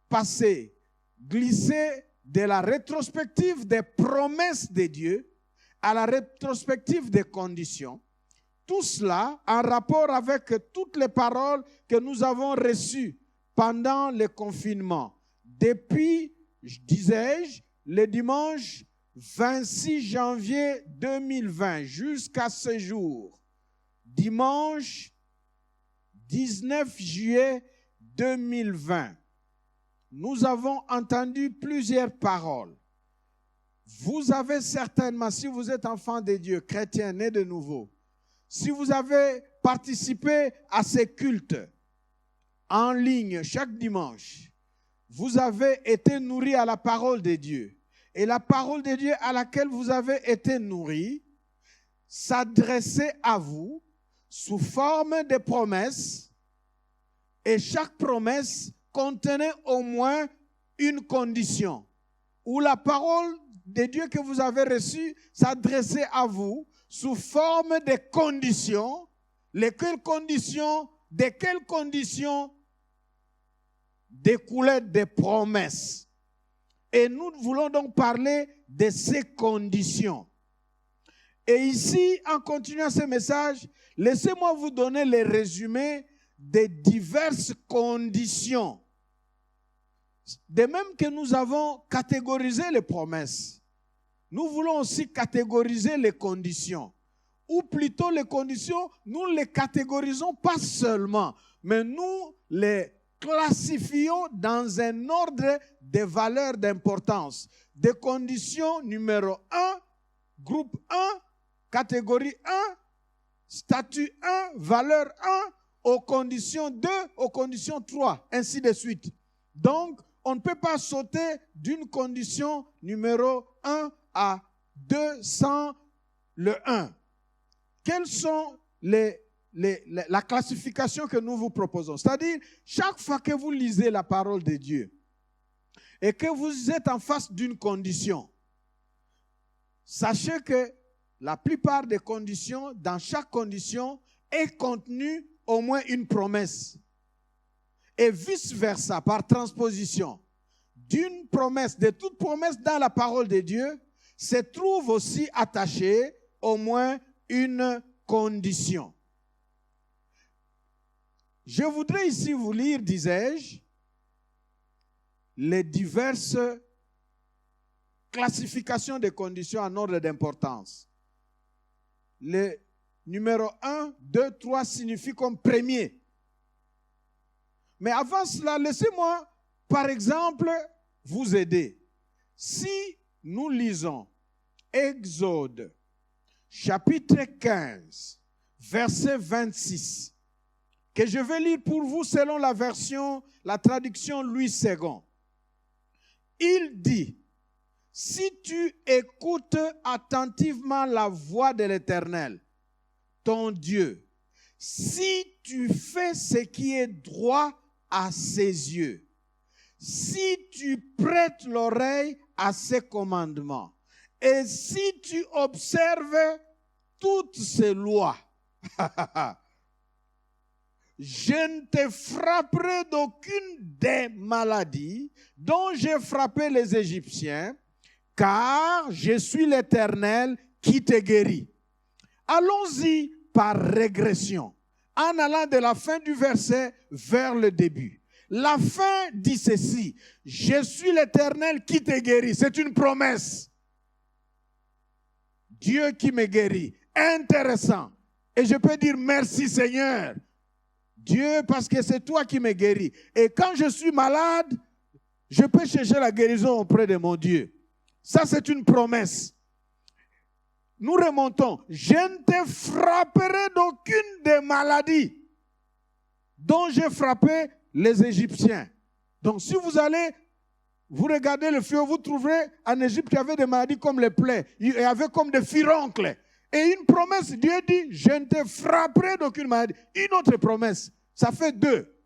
passer, glisser de la rétrospective des promesses de Dieu à la rétrospective des conditions, tout cela en rapport avec toutes les paroles que nous avons reçues pendant le confinement, depuis, disais-je, le dimanche 26 janvier 2020 jusqu'à ce jour, dimanche 19 juillet 2020, nous avons entendu plusieurs paroles. Vous avez certainement, si vous êtes enfant de Dieu, chrétien, né de nouveau, si vous avez participé à ces cultes en ligne chaque dimanche, vous avez été nourri à la parole de Dieu. Et la parole de Dieu à laquelle vous avez été nourri s'adressait à vous sous forme de promesses, et chaque promesse contenait au moins une condition, où la parole de Dieu que vous avez reçue s'adressait à vous sous forme de conditions. De quelles conditions découlaient des promesses. Et nous voulons donc parler de ces conditions. Et ici, en continuant ce message, laissez-moi vous donner le résumé des diverses conditions. De même que nous avons catégorisé les promesses, nous voulons aussi catégoriser les conditions. Ou plutôt les conditions, nous les catégorisons pas seulement, mais nous les classifions dans un ordre de valeurs d'importance. Des conditions numéro 1, groupe 1, catégorie 1, statut 1, valeur 1, aux conditions 2, aux conditions 3, ainsi de suite. Donc, on ne peut pas sauter d'une condition numéro 1 à 2 sans le 1. Quelles sont la classification que nous vous proposons? C'est-à-dire, chaque fois que vous lisez la parole de Dieu et que vous êtes en face d'une condition, sachez que la plupart des conditions, dans chaque condition, est contenue au moins une promesse. Et vice-versa, par transposition, d'une promesse, de toute promesse dans la parole de Dieu, se trouve aussi attachée au moins une condition. Je voudrais ici vous lire, disais-je, les diverses classifications des conditions en ordre d'importance. Le numéro 1, 2, 3 signifie comme premier. Mais avant cela, laissez-moi, par exemple, vous aider. Si nous lisons Exode, chapitre 15, verset 26, que je vais lire pour vous selon la version, la traduction Louis II. Il dit, « Si tu écoutes attentivement la voix de l'Éternel, ton Dieu, si tu fais ce qui est droit à ses yeux, si tu prêtes l'oreille à ses commandements, et si tu observes toutes ses lois, je ne te frapperai d'aucune des maladies dont j'ai frappé les Égyptiens, car je suis l'Éternel qui te guérit. » Allons-y par régression, en allant de la fin du verset vers le début. La fin dit ceci, « Je suis l'Éternel qui te guérit ». C'est une promesse. Dieu qui me guérit. Intéressant. Et je peux dire merci Seigneur. Dieu, parce que c'est toi qui me guéris. Et quand je suis malade, je peux chercher la guérison auprès de mon Dieu. Ça, c'est une promesse. Nous remontons. Je ne te frapperai d'aucune des maladies dont j'ai frappé les Égyptiens. Donc, si vous allez, vous regardez le fleuve, vous trouverez en Égypte, il y avait des maladies comme les plaies. Il y avait comme des furoncles. Et une promesse, Dieu dit, je ne te frapperai d'aucune maladie. Une autre promesse, ça fait 2.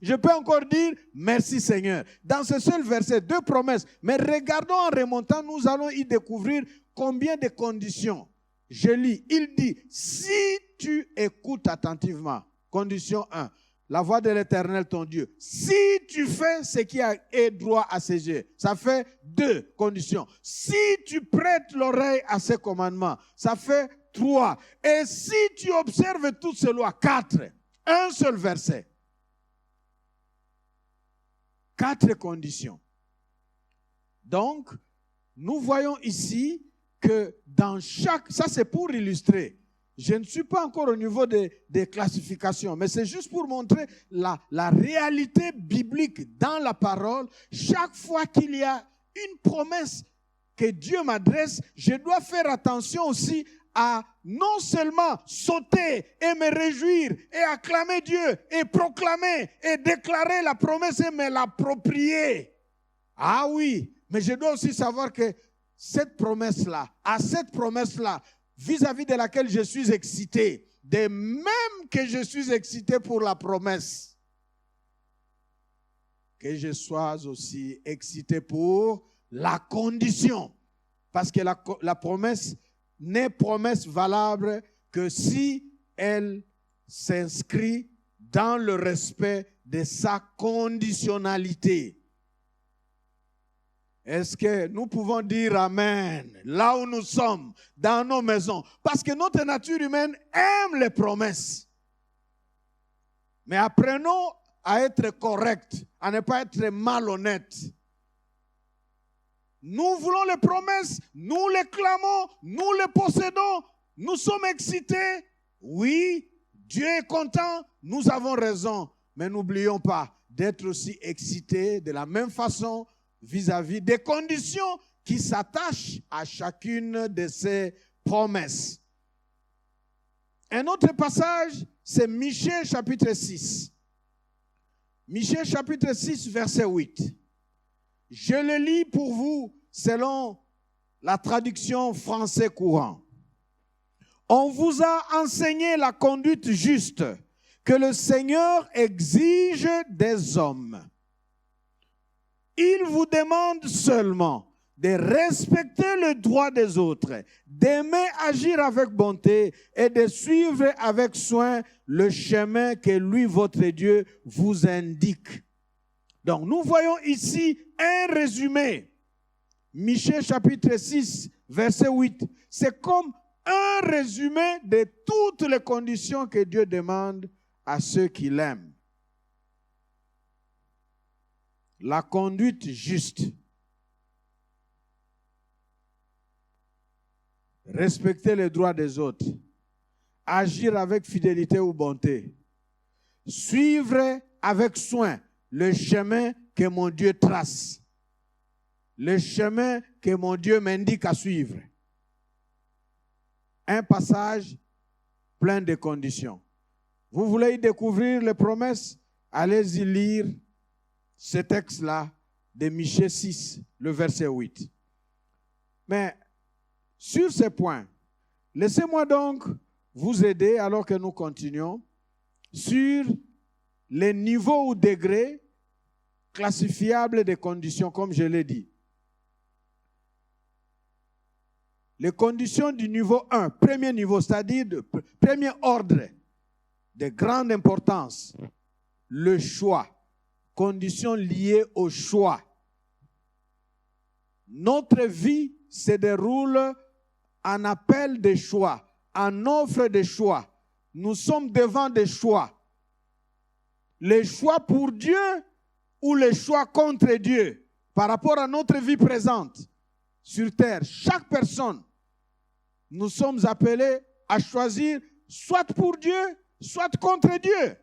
Je peux encore dire, merci Seigneur. Dans ce seul verset, 2 promesses. Mais regardons en remontant, nous allons y découvrir combien de conditions. Je lis, il dit, si tu écoutes attentivement, condition 1, la voix de l'Éternel ton Dieu, si tu fais ce qui est droit à ses yeux, ça fait 2 conditions. Si tu prêtes l'oreille à ses commandements, ça fait 3. Et si tu observes toutes ces lois, 4. Un seul verset. 4 conditions. Donc, nous voyons ici que dans chaque... Ça, c'est pour illustrer. Je ne suis pas encore au niveau des classifications, mais c'est juste pour montrer la réalité biblique dans la parole. Chaque fois qu'il y a une promesse que Dieu m'adresse, je dois faire attention aussi à non seulement sauter et me réjouir et acclamer Dieu et proclamer et déclarer la promesse et me l'approprier. Ah oui, mais je dois aussi savoir que cette promesse-là, à cette promesse-là, vis-à-vis de laquelle je suis excité, de même que je suis excité pour la promesse, que je sois aussi excité pour la condition. Parce que la promesse n'est promesse valable que si elle s'inscrit dans le respect de sa conditionnalité. Est-ce que nous pouvons dire Amen là où nous sommes, dans nos maisons? Parce que notre nature humaine aime les promesses. Mais apprenons à être corrects, à ne pas être malhonnêtes. Nous voulons les promesses, nous les clamons, nous les possédons, nous sommes excités. Oui, Dieu est content, nous avons raison. Mais n'oublions pas d'être aussi excités de la même façon vis-à-vis des conditions qui s'attachent à chacune de ces promesses. Un autre passage, c'est Michée chapitre 6. Michée chapitre 6, verset 8. Je le lis pour vous selon la traduction français courant. On vous a enseigné la conduite juste que le Seigneur exige des hommes. Il vous demande seulement de respecter le droit des autres, d'aimer agir avec bonté et de suivre avec soin le chemin que lui, votre Dieu, vous indique. Donc, nous voyons ici un résumé. Michée chapitre 6, verset 8. C'est comme un résumé de toutes les conditions que Dieu demande à ceux qui l'aiment. La conduite juste. Respecter les droits des autres. Agir avec fidélité ou bonté. Suivre avec soin le chemin que mon Dieu trace. Le chemin que mon Dieu m'indique à suivre. Un passage plein de conditions. Vous voulez y découvrir les promesses? Allez-y lire ce texte-là de Michée 6, le verset 8. Mais sur ces points, laissez-moi donc vous aider alors que nous continuons sur les niveaux ou degrés classifiables des conditions, comme je l'ai dit. Les conditions du niveau 1, premier niveau, c'est-à-dire de premier ordre de grande importance, le choix, conditions liées au choix. Notre vie se déroule en appel de choix, en offre de choix. Nous sommes devant des choix. Les choix pour Dieu ou les choix contre Dieu par rapport à notre vie présente sur terre. Chaque personne, nous sommes appelés à choisir soit pour Dieu, soit contre Dieu.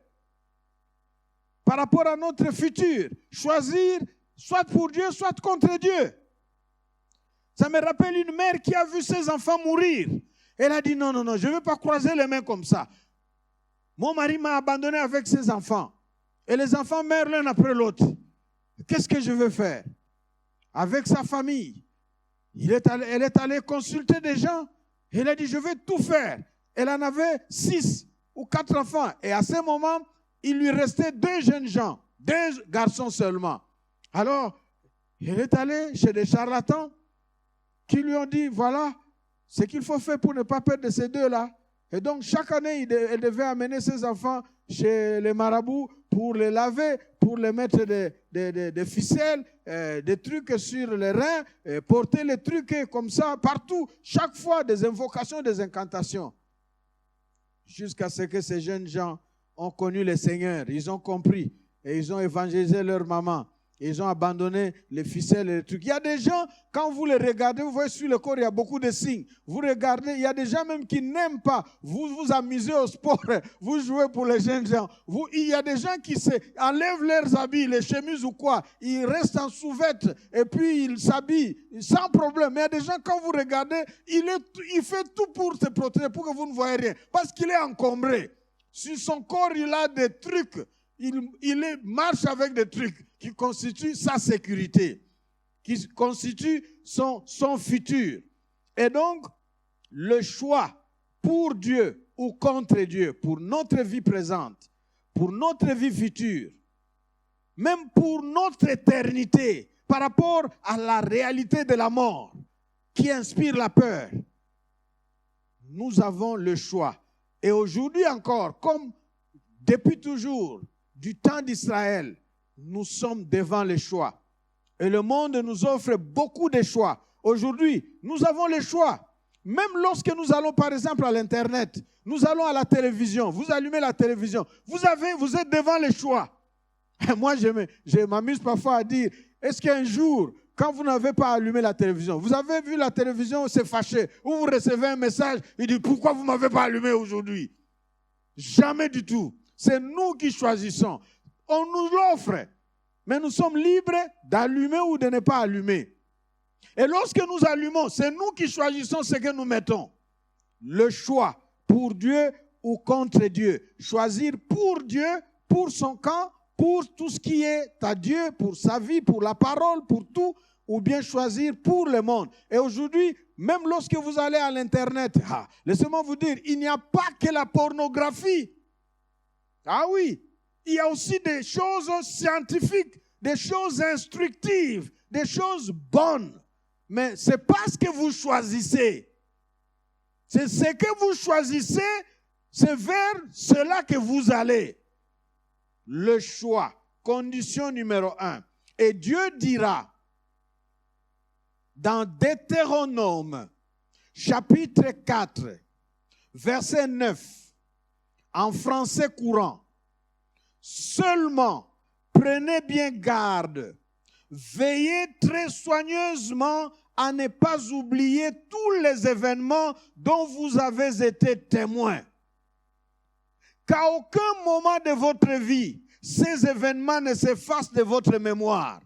Par rapport à notre futur, choisir soit pour Dieu, soit contre Dieu. Ça me rappelle une mère qui a vu ses enfants mourir. Elle a dit non, non, non, je ne veux pas croiser les mains comme ça. Mon mari m'a abandonné avec ses enfants. Et les enfants meurent l'un après l'autre. Qu'est-ce que je veux faire? Avec sa famille, elle est allée consulter des gens Il a dit, je vais tout faire. Elle en avait 6 ou 4 enfants. Et à ce moment, il lui restait 2 jeunes gens, 2 garçons seulement. Alors, il est allé chez des charlatans qui lui ont dit, voilà ce qu'il faut faire pour ne pas perdre ces 2-là. Et donc, chaque année, elle devait amener ses enfants chez les marabouts pour les laver, pour les mettre des ficelles, des trucs sur les reins, porter les trucs comme ça partout, chaque fois des invocations, des incantations. Jusqu'à ce que ces jeunes gens ont connu le Seigneur, ils ont compris et ils ont évangélisé leur maman. Ils ont abandonné les ficelles et les trucs. Il y a des gens, quand vous les regardez, vous voyez sur le corps, il y a beaucoup de signes. Vous regardez, il y a des gens même qui n'aiment pas. Vous vous amusez au sport, vous jouez pour les jeunes gens. Il y a des gens qui enlèvent leurs habits, les chemises ou quoi. Ils restent en sous-vêtements et puis ils s'habillent sans problème. Mais il y a des gens, quand vous regardez, il fait tout pour se protéger, pour que vous ne voyez rien. Parce qu'il est encombré. Sur son corps, il a des trucs. Il marche avec des trucs qui constituent sa sécurité, qui constituent son futur. Et donc, le choix pour Dieu ou contre Dieu, pour notre vie présente, pour notre vie future, même pour notre éternité, par rapport à la réalité de la mort qui inspire la peur, nous avons le choix. Et aujourd'hui encore, comme depuis toujours, du temps d'Israël, nous sommes devant les choix. Et le monde nous offre beaucoup de choix. Aujourd'hui, nous avons les choix. Même lorsque nous allons, par exemple, à l'Internet, nous allons à la télévision, vous allumez la télévision, vous êtes devant les choix. Et moi, je m'amuse parfois à dire, est-ce qu'un jour, quand vous n'avez pas allumé la télévision, vous avez vu la télévision, c'est fâché, ou vous recevez un message, il dit, pourquoi vous ne m'avez pas allumé aujourd'hui? Jamais du tout. C'est nous qui choisissons. On nous l'offre, mais nous sommes libres d'allumer ou de ne pas allumer. Et lorsque nous allumons, c'est nous qui choisissons ce que nous mettons. Le choix pour Dieu ou contre Dieu. Choisir pour Dieu, pour son camp, pour tout ce qui est à Dieu, pour sa vie, pour la parole, pour tout, ou bien choisir pour le monde. Et aujourd'hui, même lorsque vous allez à l'Internet, laissez-moi vous dire, il n'y a pas que la pornographie. Ah oui, il y a aussi des choses scientifiques, des choses instructives, des choses bonnes. Mais ce n'est pas ce que vous choisissez. C'est ce que vous choisissez, c'est vers cela que vous allez. Le choix, condition numéro 1. Et Dieu dira, dans Deutéronome, chapitre 4, verset 9, en français courant, seulement prenez bien garde, veillez très soigneusement à ne pas oublier tous les événements dont vous avez été témoins. Qu'à aucun moment de votre vie, ces événements ne s'effacent de votre mémoire.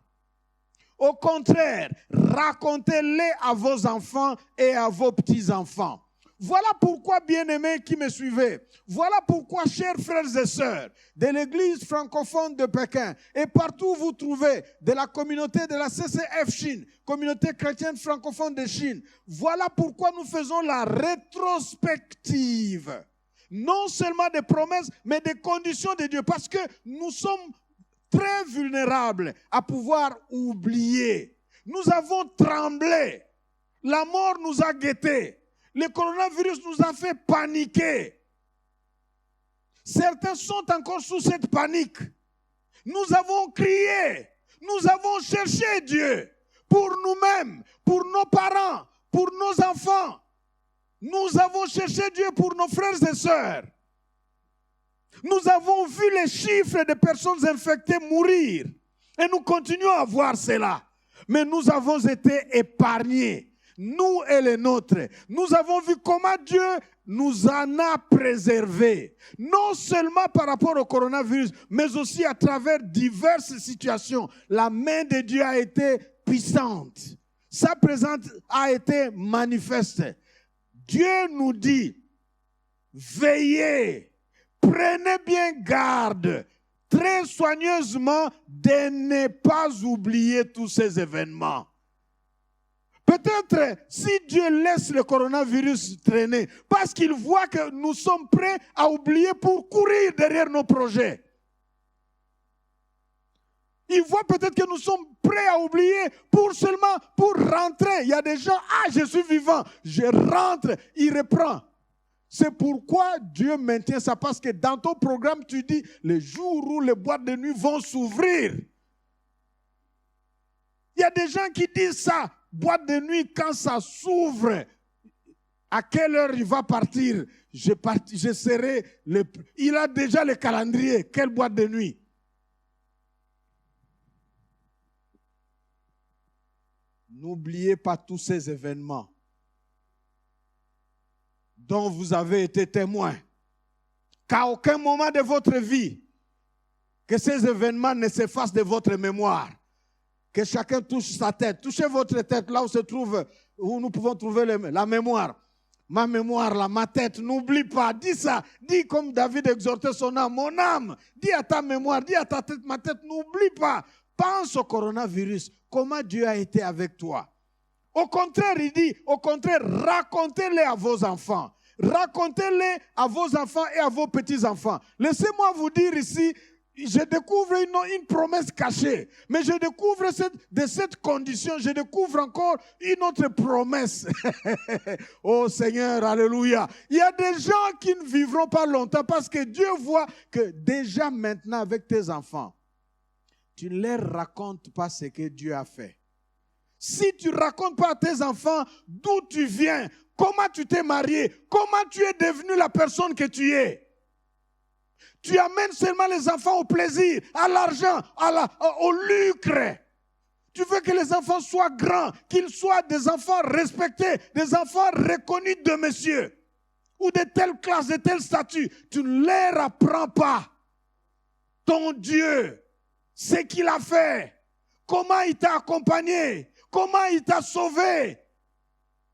Au contraire, racontez-les à vos enfants et à vos petits-enfants. Voilà pourquoi, bien-aimés qui me suivez, voilà pourquoi, chers frères et sœurs, de l'Église francophone de Pékin, et partout où vous trouvez, de la communauté de la CCF Chine, communauté chrétienne francophone de Chine, voilà pourquoi nous faisons la rétrospective. Non seulement des promesses, mais des conditions de Dieu, parce que nous sommes très vulnérables à pouvoir oublier. Nous avons tremblé. La mort nous a guettés. Le coronavirus nous a fait paniquer. Certains sont encore sous cette panique. Nous avons crié, nous avons cherché Dieu pour nous-mêmes, pour nos parents, pour nos enfants. Nous avons cherché Dieu pour nos frères et sœurs. Nous avons vu les chiffres de personnes infectées mourir. Et nous continuons à voir cela. Mais nous avons été épargnés. Nous et les nôtres. Nous avons vu comment Dieu nous en a préservés. Non seulement par rapport au coronavirus, mais aussi à travers diverses situations. La main de Dieu a été puissante. Sa présence a été manifeste. Dieu nous dit, veillez, prenez bien garde, très soigneusement, de ne pas oublier tous ces événements. Peut-être si Dieu laisse le coronavirus traîner, parce qu'il voit que nous sommes prêts à oublier pour courir derrière nos projets. Il voit peut-être que nous sommes prêts à oublier pour rentrer. Il y a des gens, je suis vivant, je rentre, il reprend. C'est pourquoi Dieu maintient ça, parce que dans ton programme, tu dis, les jours où les boîtes de nuit vont s'ouvrir. Il y a des gens qui disent ça, boîte de nuit, quand ça s'ouvre, à quelle heure il va partir? Je serai il a déjà le calendrier, quelle boîte de nuit? N'oubliez pas tous ces événements dont vous avez été témoin. Qu'à aucun moment de votre vie, que ces événements ne s'effacent de votre mémoire. Que chacun touche sa tête. Touchez votre tête là où nous pouvons trouver la mémoire. Ma mémoire, là, ma tête, n'oublie pas. Dis ça. Dis comme David exhortait son âme. Mon âme, dis à ta mémoire, dis à ta tête, ma tête, n'oublie pas. Pense au coronavirus. Comment Dieu a été avec toi. Au contraire, il dit, racontez-les à vos enfants. Racontez-les à vos enfants et à vos petits-enfants. Laissez-moi vous dire ici, je découvre une promesse cachée. Mais je découvre de cette condition, je découvre encore une autre promesse. Oh Seigneur, alléluia. Il y a des gens qui ne vivront pas longtemps parce que Dieu voit que déjà maintenant avec tes enfants, tu ne leur racontes pas ce que Dieu a fait. Si tu ne racontes pas à tes enfants d'où tu viens, comment tu t'es marié, comment tu es devenu la personne que tu es. Tu amènes seulement les enfants au plaisir, à l'argent, au lucre. Tu veux que les enfants soient grands, qu'ils soient des enfants respectés, des enfants reconnus de monsieur, ou de telle classe, de tel statut. Tu ne leur apprends pas ton Dieu, ce qu'il a fait, comment il t'a accompagné, comment il t'a sauvé.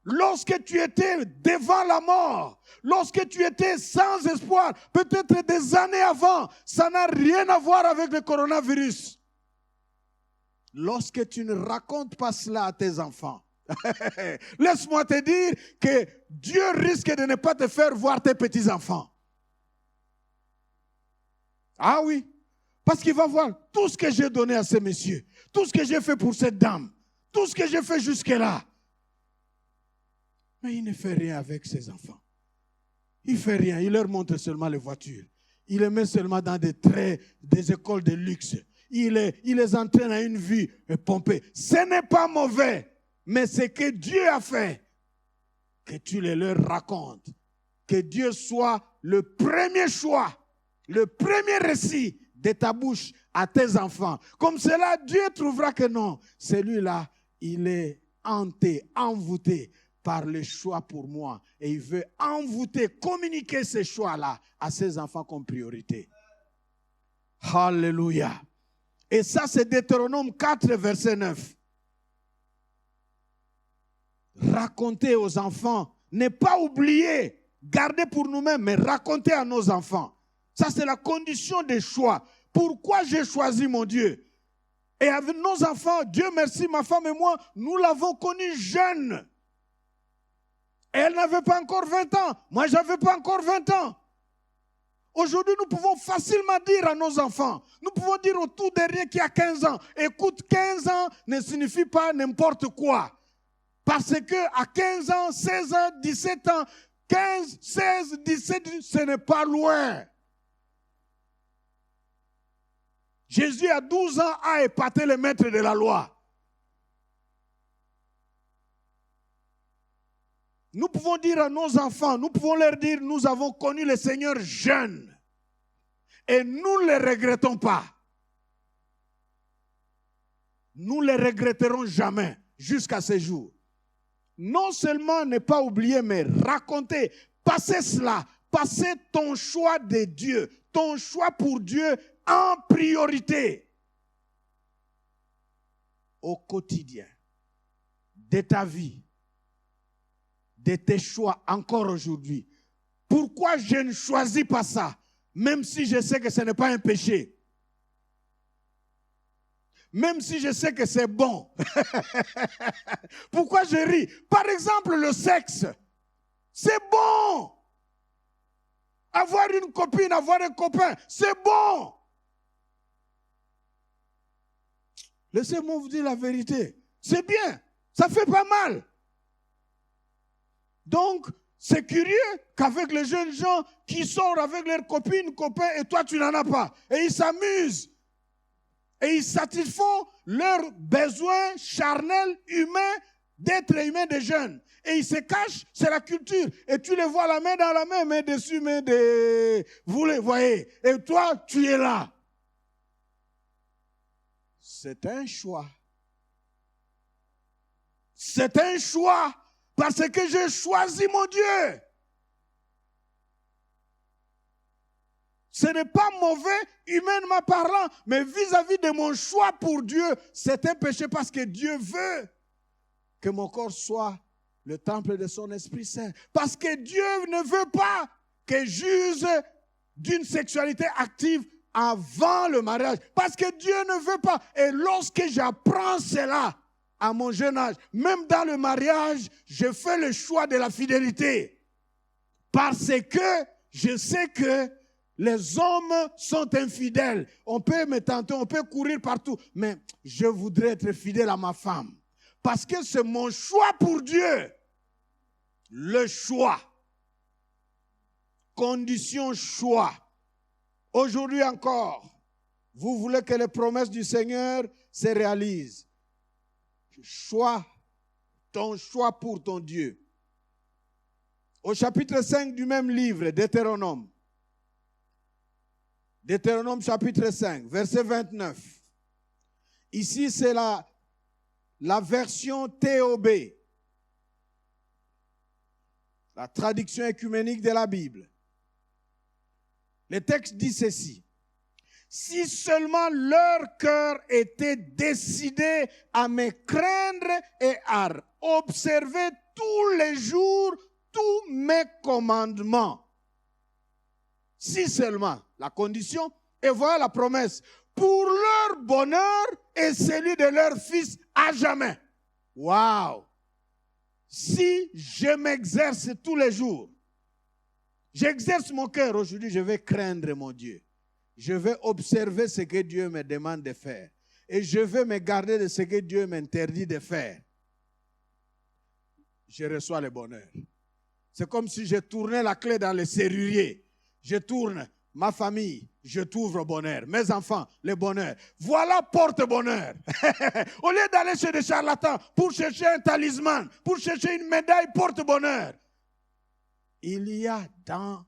Lorsque tu étais devant la mort, lorsque tu étais sans espoir, peut-être des années avant, ça n'a rien à voir avec le coronavirus. Lorsque tu ne racontes pas cela à tes enfants, laisse-moi te dire que Dieu risque de ne pas te faire voir tes petits-enfants. Ah oui, parce qu'il va voir tout ce que j'ai donné à ces messieurs, tout ce que j'ai fait pour cette dame, tout ce que j'ai fait jusque-là. Mais il ne fait rien avec ses enfants. Il ne fait rien. Il leur montre seulement les voitures. Il les met seulement dans des écoles de luxe. Il les entraîne à une vie pompée. Ce n'est pas mauvais. Mais ce que Dieu a fait, que tu les leur racontes. Que Dieu soit le premier choix, le premier récit de ta bouche à tes enfants. Comme cela, Dieu trouvera que non. Celui-là, il est hanté, envoûté par le choix pour moi. Et il veut envoûter, communiquer ces choix-là à ses enfants comme priorité. Alléluia. Et ça, c'est Deutéronome 4, verset 9. Raconter aux enfants, ne pas oublier, garder pour nous-mêmes, mais raconter à nos enfants. Ça, c'est la condition des choix. Pourquoi j'ai choisi mon Dieu? Et avec nos enfants, Dieu merci, ma femme et moi, nous l'avons connu jeune. Elle n'avait pas encore 20 ans. Moi, je n'avais pas encore 20 ans. Aujourd'hui, nous pouvons facilement dire à nos enfants, nous pouvons dire au tout dernier qui a 15 ans, écoute, 15 ans ne signifie pas n'importe quoi. Parce qu'à 15 ans, 16 ans, 17 ans, 15, 16, 17, ce n'est pas loin. Jésus, à 12 ans, a épaté les maîtres de la loi. Nous pouvons dire à nos enfants, nous pouvons leur dire, nous avons connu le Seigneur jeune. Et nous ne le regrettons pas. Nous ne le regretterons jamais jusqu'à ce jour. Non seulement ne pas oublier, mais raconter, passer cela, passer ton choix de Dieu, ton choix pour Dieu en priorité au quotidien de ta vie, de tes choix encore aujourd'hui. Pourquoi je ne choisis pas ça, même si je sais que ce n'est pas un péché? même si je sais que c'est bon. Pourquoi je ris? Par exemple, le sexe. C'est bon. Avoir une copine, avoir un copain, c'est bon. Laissez-moi vous dire la vérité. C'est bien. Ça fait pas mal. Donc, c'est curieux qu'avec les jeunes gens qui sortent avec leurs copines, copains, et toi, tu n'en as pas. Et ils s'amusent. Et ils satisfont leurs besoins charnels, humains, d'être humains des jeunes. Et ils se cachent, c'est la culture. Et tu les vois la main dans la main, main dessus, main de... Vous les voyez. Et toi, tu es là. C'est un choix. C'est un choix. Parce que j'ai choisi mon Dieu. Ce n'est pas mauvais, humainement parlant, mais vis-à-vis de mon choix pour Dieu, c'est un péché parce que Dieu veut que mon corps soit le temple de son Esprit Saint. Parce que Dieu ne veut pas que j'use d'une sexualité active avant le mariage. Parce que Dieu ne veut pas. Et lorsque j'apprends cela à mon jeune âge, même dans le mariage, je fais le choix de la fidélité. Parce que je sais que les hommes sont infidèles. On peut me tenter, on peut courir partout. Mais je voudrais être fidèle à ma femme. Parce que c'est mon choix pour Dieu. Le choix. Condition choix. Aujourd'hui encore, vous voulez que les promesses du Seigneur se réalisent. Choix, ton choix pour ton Dieu. Au chapitre 5 du même livre, Deutéronome. Deutéronome chapitre 5, verset 29. Ici, c'est la version TOB. La traduction écuménique de la Bible. Le texte dit ceci. Si seulement leur cœur était décidé à me craindre et à observer tous les jours tous mes commandements. Si seulement, la condition, et voilà la promesse, pour leur bonheur et celui de leur fils à jamais. Waouh! Si je m'exerce tous les jours, j'exerce mon cœur aujourd'hui, je vais craindre mon Dieu. Je vais observer ce que Dieu me demande de faire. Et je vais me garder de ce que Dieu m'interdit de faire. Je reçois le bonheur. C'est comme si je tournais la clé dans le serrurier. Je tourne ma famille, je t'ouvre au bonheur. Mes enfants, le bonheur. Voilà porte-bonheur. Au lieu d'aller chez des charlatans pour chercher un talisman, pour chercher une médaille porte-bonheur, il y a dans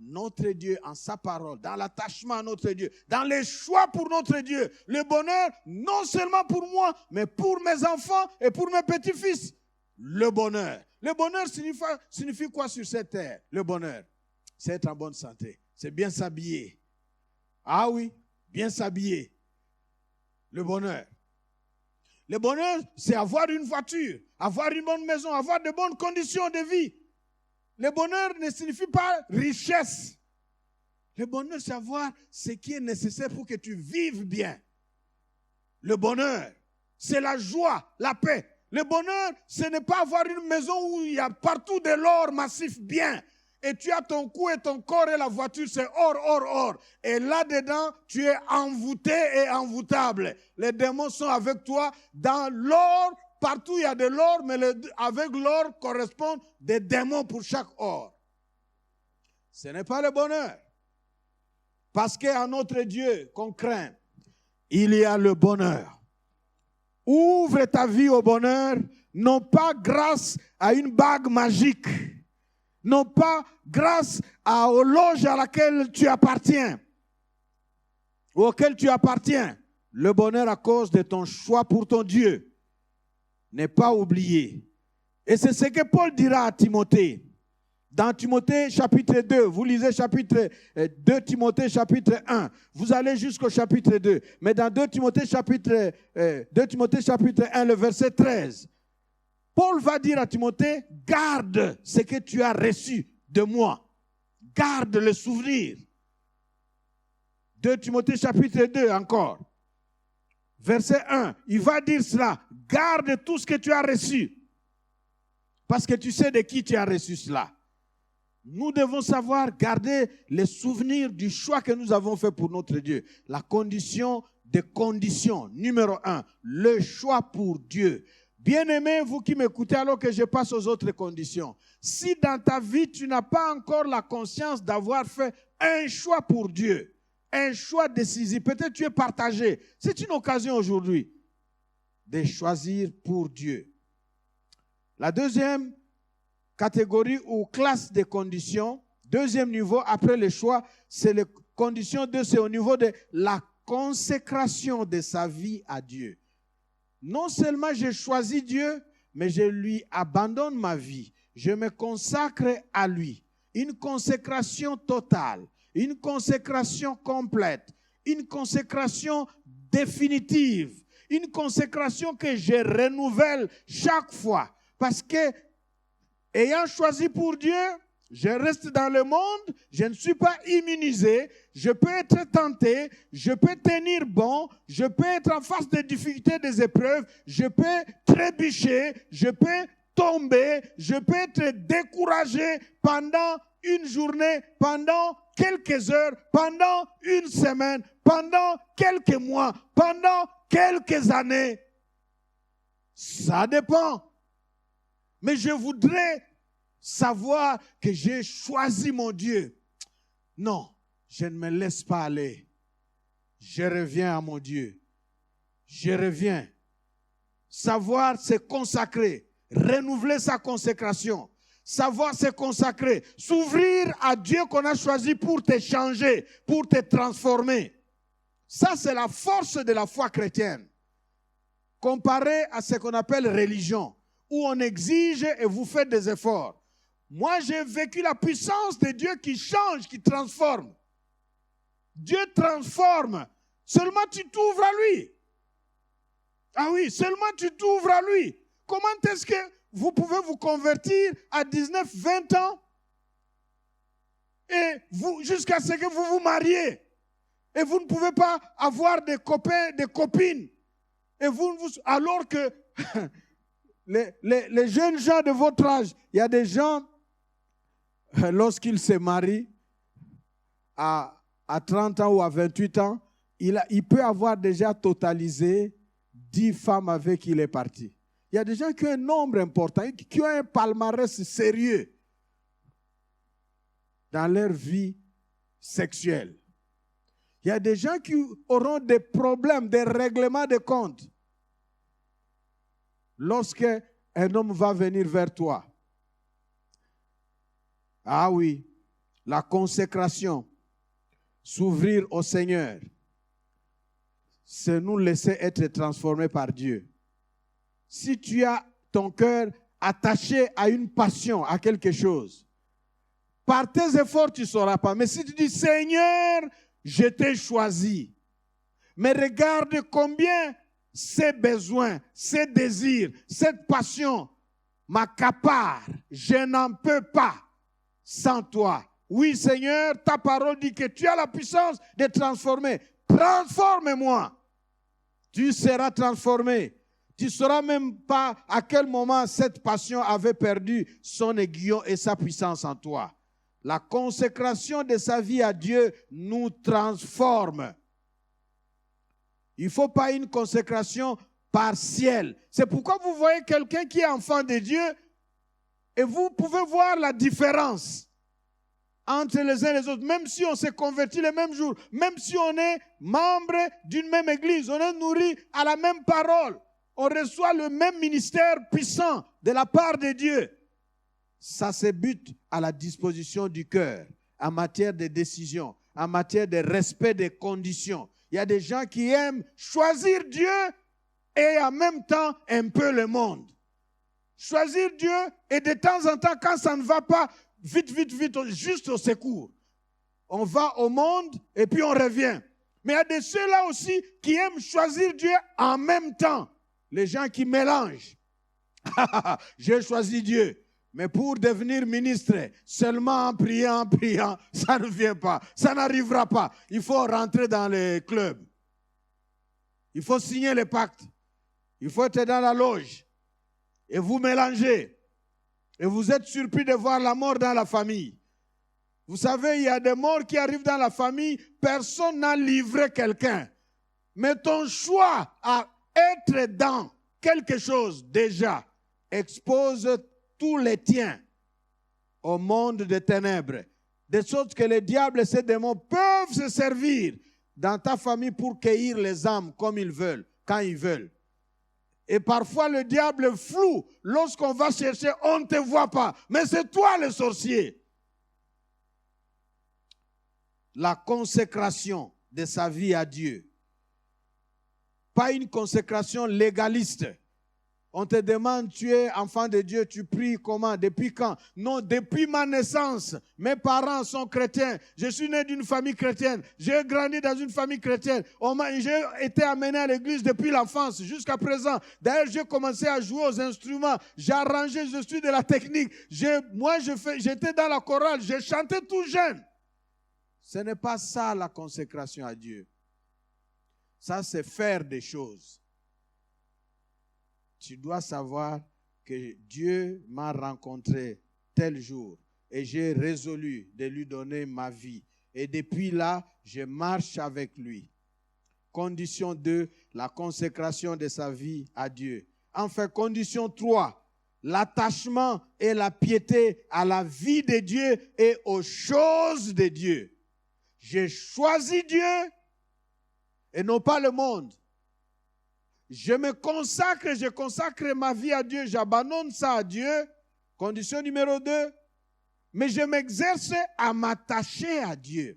notre Dieu, en sa parole, dans l'attachement à notre Dieu, dans les choix pour notre Dieu, le bonheur, non seulement pour moi, mais pour mes enfants et pour mes petits-fils. Le bonheur. Le bonheur signifie quoi sur cette terre? Le bonheur, c'est être en bonne santé. C'est bien s'habiller. Ah oui, bien s'habiller. Le bonheur. Le bonheur, c'est avoir une voiture, avoir une bonne maison, avoir de bonnes conditions de vie. Le bonheur ne signifie pas richesse. Le bonheur, c'est avoir ce qui est nécessaire pour que tu vives bien. Le bonheur, c'est la joie, la paix. Le bonheur, ce n'est pas avoir une maison où il y a partout de l'or massif bien. Et tu as ton cou et ton corps et la voiture, c'est or, or, or. Et là-dedans, tu es envoûté et envoûtable. Les démons sont avec toi dans l'or. Partout, il y a de l'or, mais avec l'or correspondent des démons pour chaque or. Ce n'est pas le bonheur. Parce qu'à notre Dieu qu'on craint, il y a le bonheur. Ouvre ta vie au bonheur, non pas grâce à une bague magique, non pas grâce aux loges à laquelle tu appartiens, ou auquel tu appartiens. Le bonheur à cause de ton choix pour ton Dieu n'est pas oublié. Et c'est ce que Paul dira à Timothée. Dans Timothée chapitre 2, vous lisez chapitre 2 Timothée chapitre 1, vous allez jusqu'au chapitre 2. Mais dans 2 Timothée chapitre 1, le verset 13, Paul va dire à Timothée, garde ce que tu as reçu de moi. Garde le souvenir. 2 Timothée chapitre 2 encore. verset 1, il va dire cela. Garde tout ce que tu as reçu. Parce que tu sais de qui tu as reçu cela. Nous devons savoir garder les souvenirs du choix que nous avons fait pour notre Dieu. La condition des conditions. Numéro 1, le choix pour Dieu. Bien-aimés, vous qui m'écoutez alors que je passe aux autres conditions. Si dans ta vie, tu n'as pas encore la conscience d'avoir fait un choix pour Dieu, un choix décisif, peut-être tu es partagé. C'est une occasion aujourd'hui de choisir pour Dieu. La deuxième catégorie ou classe de conditions, deuxième niveau après le choix, c'est les conditions de, c'est au niveau de la consécration de sa vie à Dieu. Non seulement j'ai choisi Dieu, mais je lui abandonne ma vie. Je me consacre à lui. Une consécration totale, une consécration complète, une consécration définitive, une consécration que je renouvelle chaque fois. Parce que, ayant choisi pour Dieu, je reste dans le monde, je ne suis pas immunisé, je peux être tenté, je peux tenir bon, je peux être en face des difficultés, des épreuves, je peux trébucher, je peux tomber, je peux être découragé pendant une journée, pendant quelques heures, pendant une semaine, pendant quelques mois, pendant quelques années. Ça dépend. Mais je voudrais savoir que j'ai choisi mon Dieu. Non, je ne me laisse pas aller. Je reviens à mon Dieu. Je reviens. Savoir se consacrer, renouveler sa consécration. Savoir se consacrer, s'ouvrir à Dieu qu'on a choisi pour te changer, pour te transformer. Ça, c'est la force de la foi chrétienne. Comparé à ce qu'on appelle religion, où on exige et vous faites des efforts. Moi, j'ai vécu la puissance de Dieu qui change, qui transforme. Dieu transforme. Seulement tu t'ouvres à lui. Ah oui, seulement tu t'ouvres à lui. Comment est-ce que vous pouvez vous convertir à 19, 20 ans et jusqu'à ce que vous vous mariez et vous ne pouvez pas avoir des copains, des copines et alors que les jeunes gens de votre âge, il y a des gens, lorsqu'ils se marient à 30 ans ou à 28 ans, il peut avoir déjà totalisé 10 femmes avec qui il est parti. Il y a des gens qui ont un nombre important, qui ont un palmarès sérieux dans leur vie sexuelle. Il y a des gens qui auront des problèmes, des règlements de comptes. Lorsque un homme va venir vers toi, ah oui, la consécration, s'ouvrir au Seigneur, c'est nous laisser être transformés par Dieu. Si tu as ton cœur attaché à une passion, à quelque chose, par tes efforts, tu ne sauras pas. Mais si tu dis, Seigneur, je t'ai choisi, mais regarde combien ces besoins, ces désirs, cette passion m'accaparent, je n'en peux pas sans toi. Oui, Seigneur, ta parole dit que tu as la puissance de transformer. Transforme-moi. Tu seras transformé. Tu ne sauras même pas à quel moment cette passion avait perdu son aiguillon et sa puissance en toi. La consécration de sa vie à Dieu nous transforme. Il ne faut pas une consécration partielle. C'est pourquoi vous voyez quelqu'un qui est enfant de Dieu et vous pouvez voir la différence entre les uns et les autres, même si on s'est converti le même jour, même si on est membre d'une même église, on est nourri à la même parole, on reçoit le même ministère puissant de la part de Dieu. Ça se bute à la disposition du cœur, en matière de décision, en matière de respect des conditions. Il y a des gens qui aiment choisir Dieu et en même temps un peu le monde. Choisir Dieu et de temps en temps, quand ça ne va pas, vite, juste au secours. On va au monde et puis on revient. Mais il y a de ceux-là aussi qui aiment choisir Dieu en même temps. Les gens qui mélangent. J'ai choisi Dieu. Mais pour devenir ministre, seulement en priant, ça ne vient pas. Ça n'arrivera pas. Il faut rentrer dans les clubs. Il faut signer les pactes. Il faut être dans la loge. Et vous mélangez. Et vous êtes surpris de voir la mort dans la famille. Vous savez, il y a des morts qui arrivent dans la famille. Personne n'a livré quelqu'un. Mais ton choix à être dans quelque chose déjà expose tous les tiens au monde des ténèbres. De sorte que le diable et ses démons peuvent se servir dans ta famille pour cueillir les âmes comme ils veulent, quand ils veulent. Et parfois le diable floue. Lorsqu'on va chercher, on ne te voit pas. Mais c'est toi le sorcier. La consécration de sa vie à Dieu. Pas une consécration légaliste. On te demande, tu es enfant de Dieu, tu pries comment, depuis quand? Non, depuis ma naissance. Mes parents sont chrétiens. Je suis né d'une famille chrétienne. J'ai grandi dans une famille chrétienne. J'ai été amené à l'église depuis l'enfance jusqu'à présent. D'ailleurs, j'ai commencé à jouer aux instruments. J'ai arrangé, je suis de la technique. J'étais dans la chorale, j'ai chanté tout jeune. Ce n'est pas ça la consécration à Dieu. Ça, c'est faire des choses. Tu dois savoir que Dieu m'a rencontré tel jour et j'ai résolu de lui donner ma vie. Et depuis là, je marche avec lui. Condition 2, la consécration de sa vie à Dieu. Enfin, condition 3, l'attachement et la piété à la vie de Dieu et aux choses de Dieu. J'ai choisi Dieu et non pas le monde. Je me consacre, je consacre ma vie à Dieu, j'abandonne ça à Dieu. Condition numéro 2, mais je m'exerce à m'attacher à Dieu.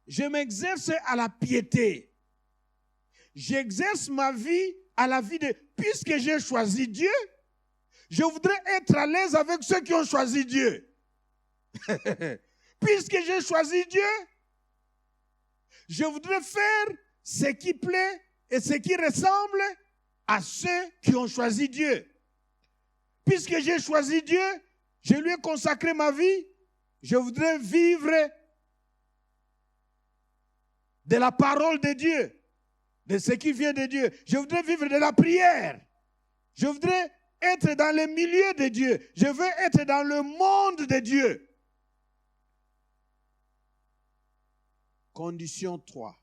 Je m'exerce à la piété. J'exerce ma vie à la vie de... Puisque j'ai choisi Dieu, je voudrais être à l'aise avec ceux qui ont choisi Dieu. Puisque j'ai choisi Dieu, je voudrais faire ce qui plaît et ce qui ressemble à ceux qui ont choisi Dieu. Puisque j'ai choisi Dieu, je lui ai consacré ma vie, je voudrais vivre de la parole de Dieu, de ce qui vient de Dieu. Je voudrais vivre de la prière. Je voudrais être dans le milieu de Dieu. Je veux être dans le monde de Dieu. Condition 3.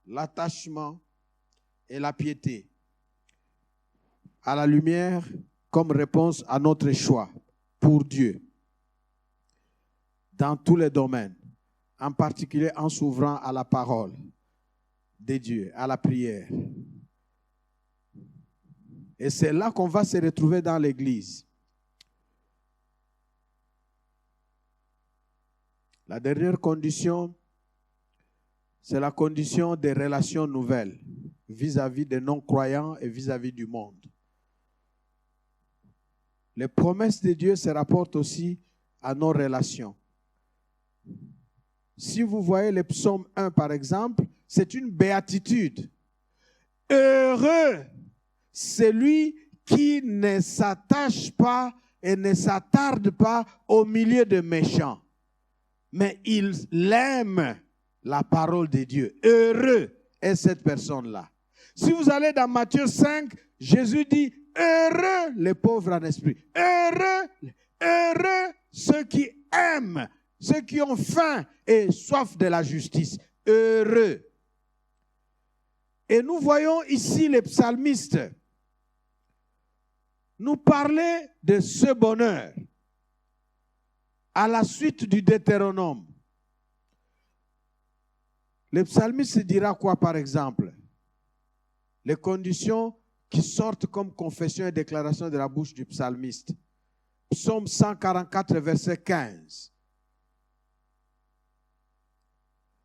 L'attachement et la piété. À la lumière, comme réponse à notre choix pour Dieu. Dans tous les domaines. En particulier en s'ouvrant à la parole de Dieu, à la prière. Et c'est là qu'on va se retrouver dans l'église. La dernière condition, c'est la condition des relations nouvelles vis-à-vis des non-croyants et vis-à-vis du monde. Les promesses de Dieu se rapportent aussi à nos relations. Si vous voyez le psaume 1 par exemple, c'est une béatitude. Heureux celui qui ne s'attache pas et ne s'attarde pas au milieu des méchants. Mais il aime la parole de Dieu. Heureux est cette personne-là. Si vous allez dans Matthieu 5, Jésus dit, heureux les pauvres en esprit. Heureux, heureux ceux qui aiment, ceux qui ont faim et soif de la justice. Heureux. Et nous voyons ici les psalmistes nous parler de ce bonheur à la suite du Deutéronome. Le psalmiste dira quoi par exemple? Les conditions qui sortent comme confession et déclaration de la bouche du psalmiste. Psaume 144, verset 15.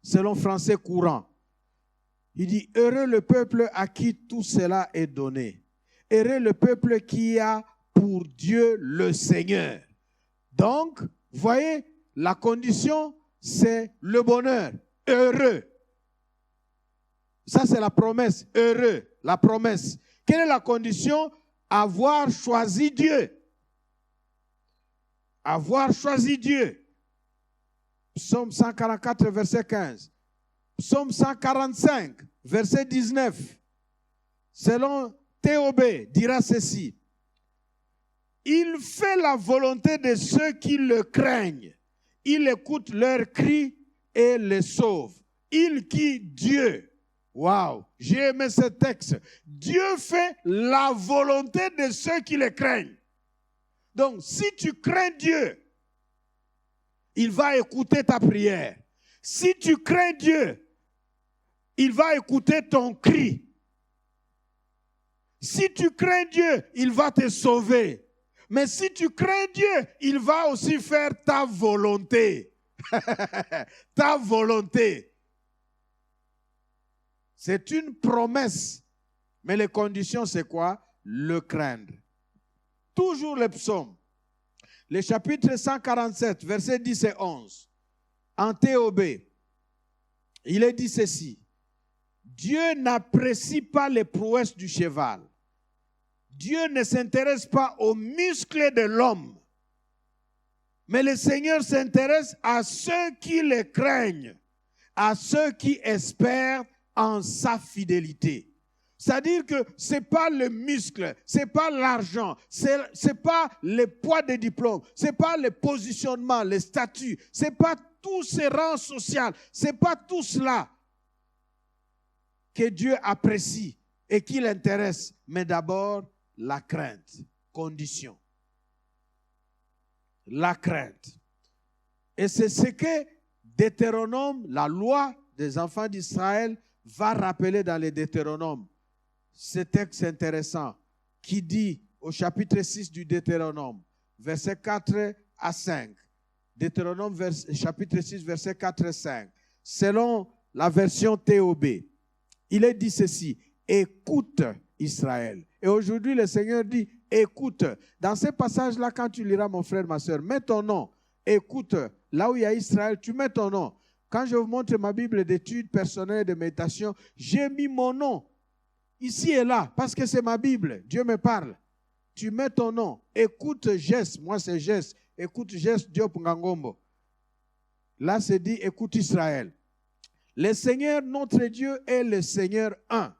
Selon français courant, il dit, heureux le peuple à qui tout cela est donné. Heureux le peuple qui a pour Dieu le Seigneur. Donc, voyez, la condition, c'est le bonheur. Heureux. Ça, c'est la promesse. Heureux, la promesse. Quelle est la condition? Avoir choisi Dieu. Avoir choisi Dieu. Psaume 144, verset 15. Psaume 145, verset 19. Selon Théobé, dira ceci. Il fait la volonté de ceux qui le craignent. Il écoute leurs cris et les sauve. Il qui Dieu. Waouh, j'ai aimé ce texte. Dieu fait la volonté de ceux qui le craignent. Donc, si tu crains Dieu, il va écouter ta prière. Si tu crains Dieu, il va écouter ton cri. Si tu crains Dieu, il va te sauver. Mais si tu crains Dieu, il va aussi faire ta volonté. Ta volonté. C'est une promesse. Mais les conditions, c'est quoi? Le craindre. Toujours les psaumes. Le chapitre 147, versets 10 et 11. En Théobé, il est dit ceci. Dieu n'apprécie pas les prouesses du cheval. Dieu ne s'intéresse pas aux muscles de l'homme. Mais le Seigneur s'intéresse à ceux qui le craignent, à ceux qui espèrent en sa fidélité. C'est-à-dire que ce n'est pas le muscle, ce n'est pas l'argent, ce n'est pas le poids des diplômes, ce n'est pas le positionnement, les statuts, ce n'est pas tous ces rangs sociaux, ce n'est pas tout cela que Dieu apprécie et qui l'intéresse, mais d'abord la crainte, condition. La crainte. Et c'est ce que Deutéronome, la loi des enfants d'Israël, va rappeler dans les Deutéronomes. Ce texte intéressant qui dit au chapitre 6 du Deutéronome, versets 4 à 5. Deutéronome chapitre 6, versets 4 et 5. Selon la version TOB, il est dit ceci, écoute Israël. Et aujourd'hui, le Seigneur dit, écoute. Dans ce passage-là, quand tu liras, mon frère, ma soeur, mets ton nom. Écoute. Là où il y a Israël, tu mets ton nom. Quand je vous montre ma Bible d'études personnelles et de méditation, j'ai mis mon nom ici et là, parce que c'est ma Bible. Dieu me parle. Tu mets ton nom. Écoute Jess. Moi, c'est Jess. Écoute Jess Diop Ngangombo. Là, c'est dit, écoute Israël. Le Seigneur, notre Dieu, est le Seigneur un.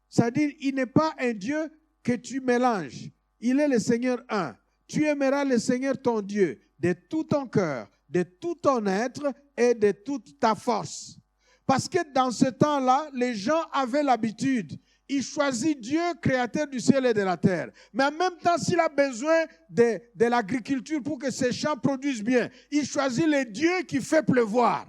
C'est-à-dire, il n'est pas un Dieu que tu mélanges. Il est le Seigneur un. Tu aimeras le Seigneur ton Dieu de tout ton cœur, de tout ton être et de toute ta force. Parce que dans ce temps-là, les gens avaient l'habitude. Ils choisissent Dieu, créateur du ciel et de la terre. Mais en même temps, s'il a besoin de l'agriculture pour que ses champs produisent bien, il choisit le Dieu qui fait pleuvoir.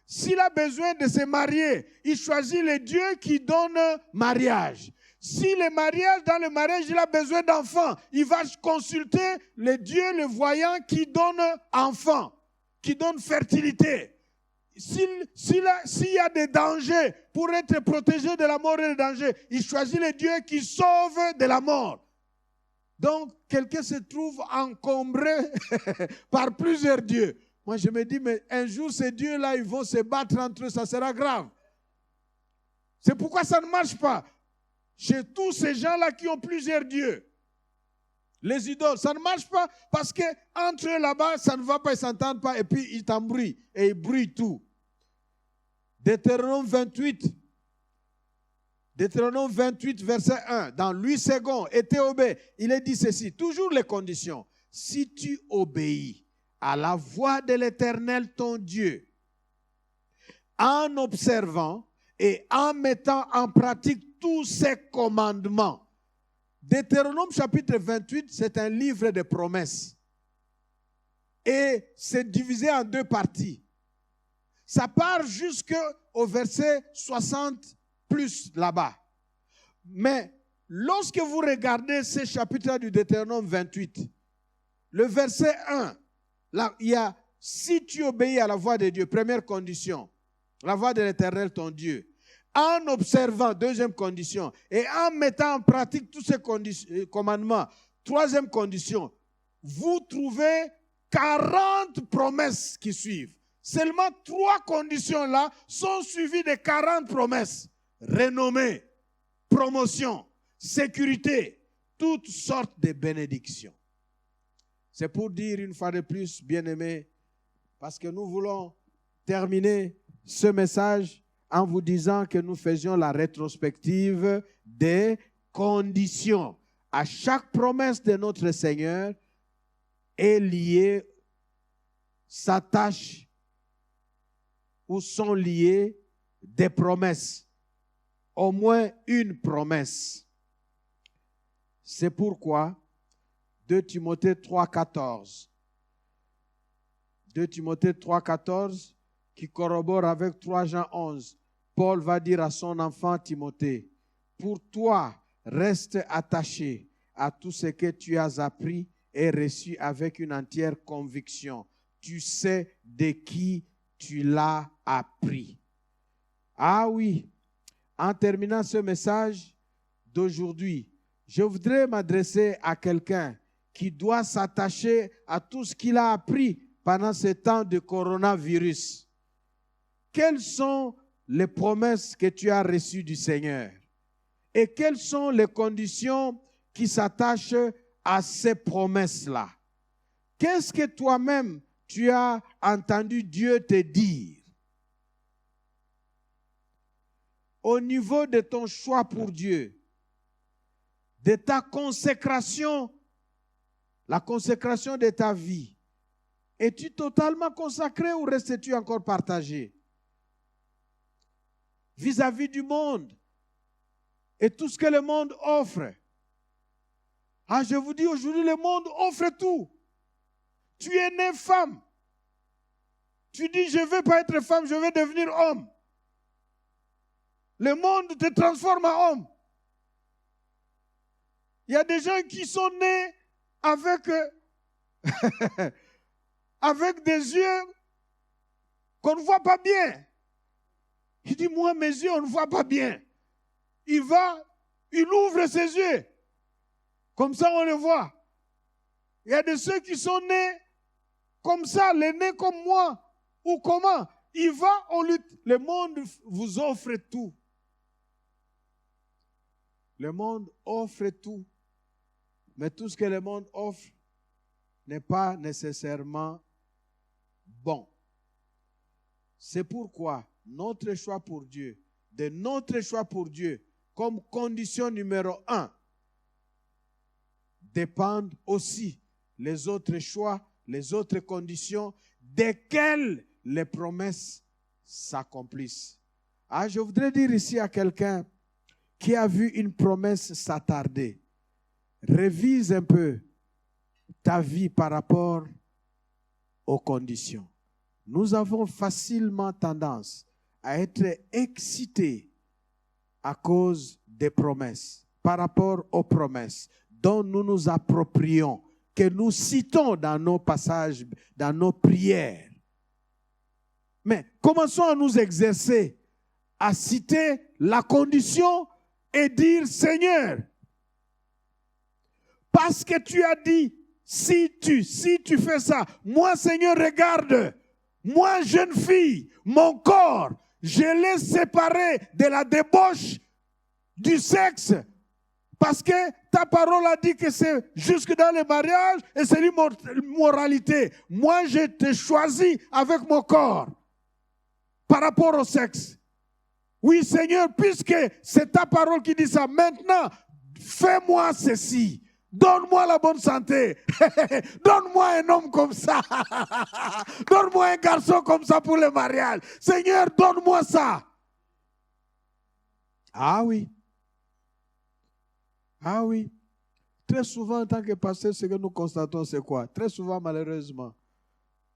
S'il a besoin de se marier, il choisit le Dieu qui donne mariage. Si dans le mariage, il a besoin d'enfants, il va consulter le Dieu, le voyant qui donne enfant, qui donne fertilité. S'il y a des dangers pour être protégé de la mort et des dangers, il choisit le Dieu qui sauve de la mort. Donc, quelqu'un se trouve encombré par plusieurs dieux. Moi, je me dis, mais un jour, ces dieux-là, ils vont se battre entre eux, ça sera grave. C'est pourquoi ça ne marche pas. Chez tous ces gens-là qui ont plusieurs dieux, les idoles, ça ne marche pas parce qu'entre eux là-bas, ça ne va pas, ils ne s'entendent pas et puis ils t'embrouillent et ils brouillent tout. Deutéronome 28, verset 1, dans Louis II et Théobé, il est dit ceci, toujours les conditions. Si tu obéis à la voix de l'Éternel ton Dieu, en observant et en mettant en pratique tous ses commandements. Deutéronome chapitre 28, c'est un livre de promesses. Et c'est divisé en deux parties. Ça part jusqu'au verset 60 plus là-bas. Mais lorsque vous regardez ce chapitre du Deutéronome 28, le verset 1, là, il y a « Si tu obéis à la voix de Dieu », première condition, la voix de l'Éternel ton Dieu, en observant, deuxième condition, et en mettant en pratique tous ces commandements, troisième condition, vous trouvez 40 promesses qui suivent. Seulement 3 conditions-là sont suivies de 40 promesses. Renommée, promotion, sécurité, toutes sortes de bénédictions. C'est pour dire une fois de plus, bien-aimés, parce que nous voulons terminer ce message en vous disant que nous faisions la rétrospective des conditions. À chaque promesse de notre Seigneur est liée, s'attache ou sont liées des promesses. Au moins une promesse. C'est pourquoi 2 Timothée 3,14. 2 Timothée 3,14 qui corrobore avec 3 Jean 11. Paul va dire à son enfant Timothée, pour toi, reste attaché à tout ce que tu as appris et reçu avec une entière conviction. Tu sais de qui tu l'as appris. Ah oui, en terminant ce message d'aujourd'hui, je voudrais m'adresser à quelqu'un qui doit s'attacher à tout ce qu'il a appris pendant ce temps de coronavirus. Quelles sont les promesses que tu as reçues du Seigneur? Et quelles sont les conditions qui s'attachent à ces promesses-là? Qu'est-ce que toi-même tu as entendu Dieu te dire? Au niveau de ton choix pour Dieu, de ta consécration, la consécration de ta vie, es-tu totalement consacré ou restes-tu encore partagé? Vis-à-vis du monde et tout ce que le monde offre. Ah, je vous dis aujourd'hui, le monde offre tout. Tu es né femme. Tu dis, je ne veux pas être femme, je veux devenir homme. Le monde te transforme en homme. Il y a des gens qui sont nés avec, avec des yeux qu'on ne voit pas bien. Il dit, moi, mes yeux, on ne voit pas bien. Il ouvre ses yeux. Comme ça, on le voit. Il y a de ceux qui sont nés comme ça, les nés comme moi. Ou comment? Il va, le monde vous offre tout. Le monde offre tout. Mais tout ce que le monde offre n'est pas nécessairement bon. C'est pourquoi notre choix pour Dieu, de notre choix pour Dieu, comme condition numéro 1, dépendent aussi les autres choix, les autres conditions desquelles les promesses s'accomplissent. Ah, je voudrais dire ici à quelqu'un qui a vu une promesse s'attarder, révise un peu ta vie par rapport aux conditions. Nous avons facilement tendance à être excités à cause des promesses, par rapport aux promesses dont nous nous approprions, que nous citons dans nos passages, dans nos prières. Mais commençons à nous exercer, à citer la condition et dire, Seigneur, parce que tu as dit, si tu fais ça, moi Seigneur, regarde, moi jeune fille, mon corps, je l'ai séparé de la débauche du sexe, parce que ta parole a dit que c'est jusque dans le mariage et c'est l'immoralité. Moi, je t'ai choisi avec mon corps par rapport au sexe. Oui, Seigneur, puisque c'est ta parole qui dit ça, maintenant, fais-moi ceci. Donne-moi la bonne santé. Donne-moi un homme comme ça. Donne-moi un garçon comme ça pour le mariage. Seigneur, donne-moi ça. Ah oui. Ah oui. Très souvent, en tant que pasteur, ce que nous constatons, c'est quoi? Très souvent, malheureusement,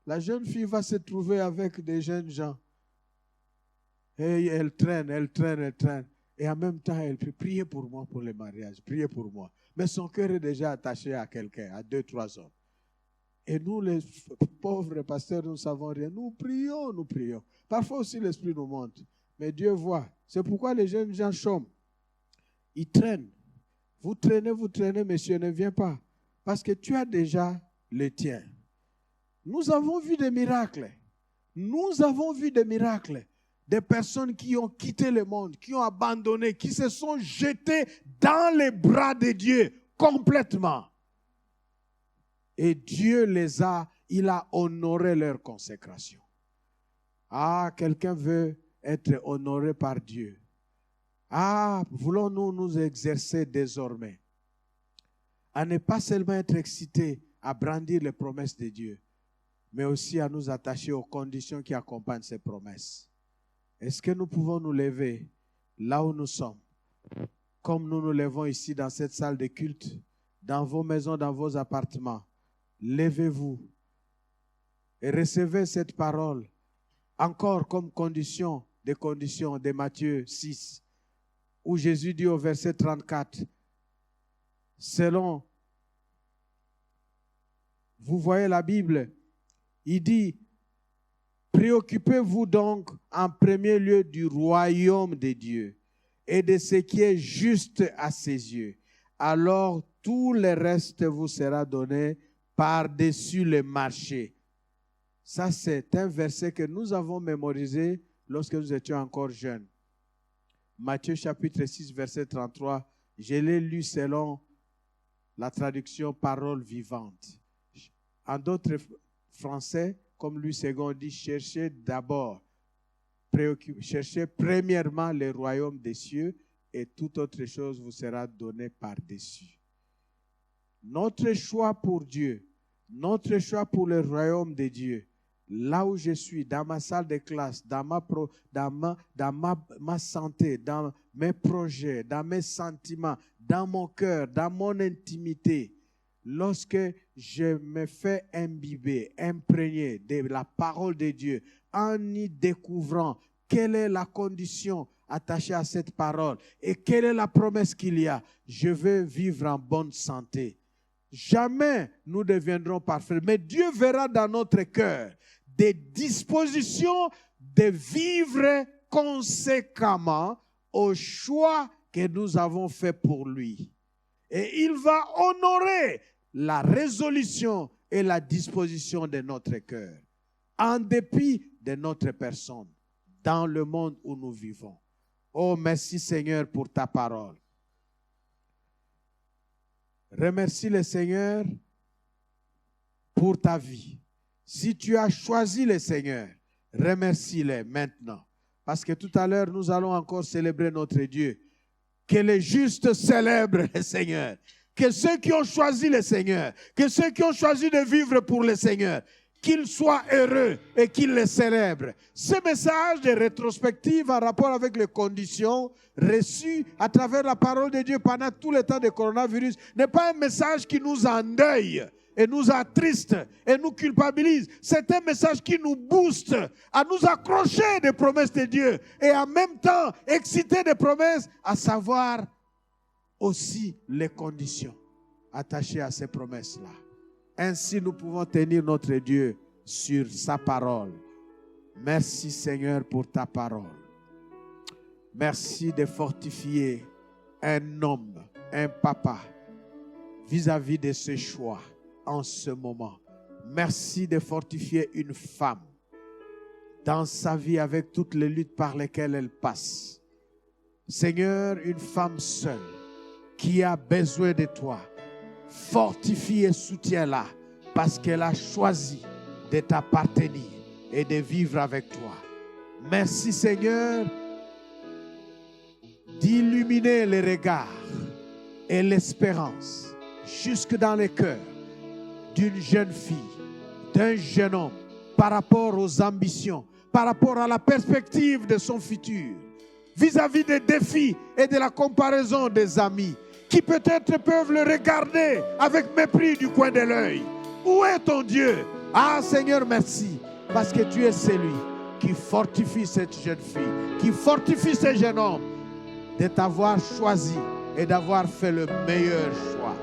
la jeune fille va se trouver avec des jeunes gens. Et elle traîne. Et en même temps, elle peut prier pour moi pour le mariage. Priez pour moi. Mais son cœur est déjà attaché à quelqu'un, à 2-3 hommes. Et nous, les pauvres pasteurs, nous ne savons rien. Nous prions. Parfois aussi, l'Esprit nous montre. Mais Dieu voit. C'est pourquoi les jeunes gens chôment. Ils traînent. Vous traînez, monsieur, ne viens pas. Parce que tu as déjà le tien. Nous avons vu des miracles. Des personnes qui ont quitté le monde, qui ont abandonné, qui se sont jetées dans les bras de Dieu complètement. Et Dieu il a honoré leur consécration. Ah, quelqu'un veut être honorés par Dieu. Ah, voulons-nous nous exercer désormais à ne pas seulement être excités à brandir les promesses de Dieu, mais aussi à nous attacher aux conditions qui accompagnent ces promesses. Est-ce que nous pouvons nous lever là où nous sommes, comme nous nous levons ici dans cette salle de culte, dans vos maisons, dans vos appartements? Levez-vous et recevez cette parole encore comme condition des conditions de Matthieu 6, où Jésus dit au verset 34, selon, vous voyez la Bible, il dit, préoccupez-vous donc en premier lieu du royaume de Dieu et de ce qui est juste à ses yeux. Alors tout le reste vous sera donné par-dessus le marché. Ça, c'est un verset que nous avons mémorisé lorsque nous étions encore jeunes. Matthieu chapitre 6, verset 33, je l'ai lu selon la traduction parole vivante. En d'autres français, comme Louis II dit, cherchez d'abord, cherchez premièrement le royaume des cieux et toute autre chose vous sera donnée par-dessus. Notre choix pour Dieu, notre choix pour le royaume de Dieu, là où je suis, dans ma salle de classe, dans ma santé, dans mes projets, dans mes sentiments, dans mon cœur, dans mon intimité, lorsque je me fais imbiber, imprégner de la parole de Dieu, en y découvrant quelle est la condition attachée à cette parole et quelle est la promesse qu'il y a, je vais vivre en bonne santé. Jamais nous deviendrons parfaits, mais Dieu verra dans notre cœur des dispositions de vivre conséquemment au choix que nous avons fait pour lui. Et il va honorer la résolution et la disposition de notre cœur, en dépit de notre personne, dans le monde où nous vivons. Oh, merci Seigneur pour ta parole. Remercie le Seigneur pour ta vie. Si tu as choisi le Seigneur, remercie-le maintenant. Parce que tout à l'heure, nous allons encore célébrer notre Dieu. Que les justes célèbrent le Seigneur. Que ceux qui ont choisi le Seigneur, que ceux qui ont choisi de vivre pour le Seigneur, qu'ils soient heureux et qu'ils le célèbrent. Ce message de rétrospective en rapport avec les conditions reçues à travers la parole de Dieu pendant tout le temps du coronavirus n'est pas un message qui nous endeuille et nous attriste et nous culpabilise. C'est un message qui nous booste à nous accrocher des promesses de Dieu et en même temps exciter des promesses, à savoir aussi les conditions attachées à ces promesses-là. Ainsi, nous pouvons tenir notre Dieu sur sa parole. Merci Seigneur pour ta parole. Merci de fortifier un homme, un papa, vis-à-vis de ce choix en ce moment. Merci de fortifier une femme dans sa vie avec toutes les luttes par lesquelles elle passe. Seigneur, une femme seule qui a besoin de toi, fortifie et soutiens-la parce qu'elle a choisi de t'appartenir et de vivre avec toi. Merci Seigneur d'illuminer les regards et l'espérance jusque dans les cœurs d'une jeune fille, d'un jeune homme par rapport aux ambitions, par rapport à la perspective de son futur, vis-à-vis des défis et de la comparaison des amis qui peut-être peuvent le regarder avec mépris du coin de l'œil. Où est ton Dieu? Ah Seigneur, merci, parce que tu es celui qui fortifie cette jeune fille, qui fortifie ce jeune homme, de t'avoir choisi et d'avoir fait le meilleur choix.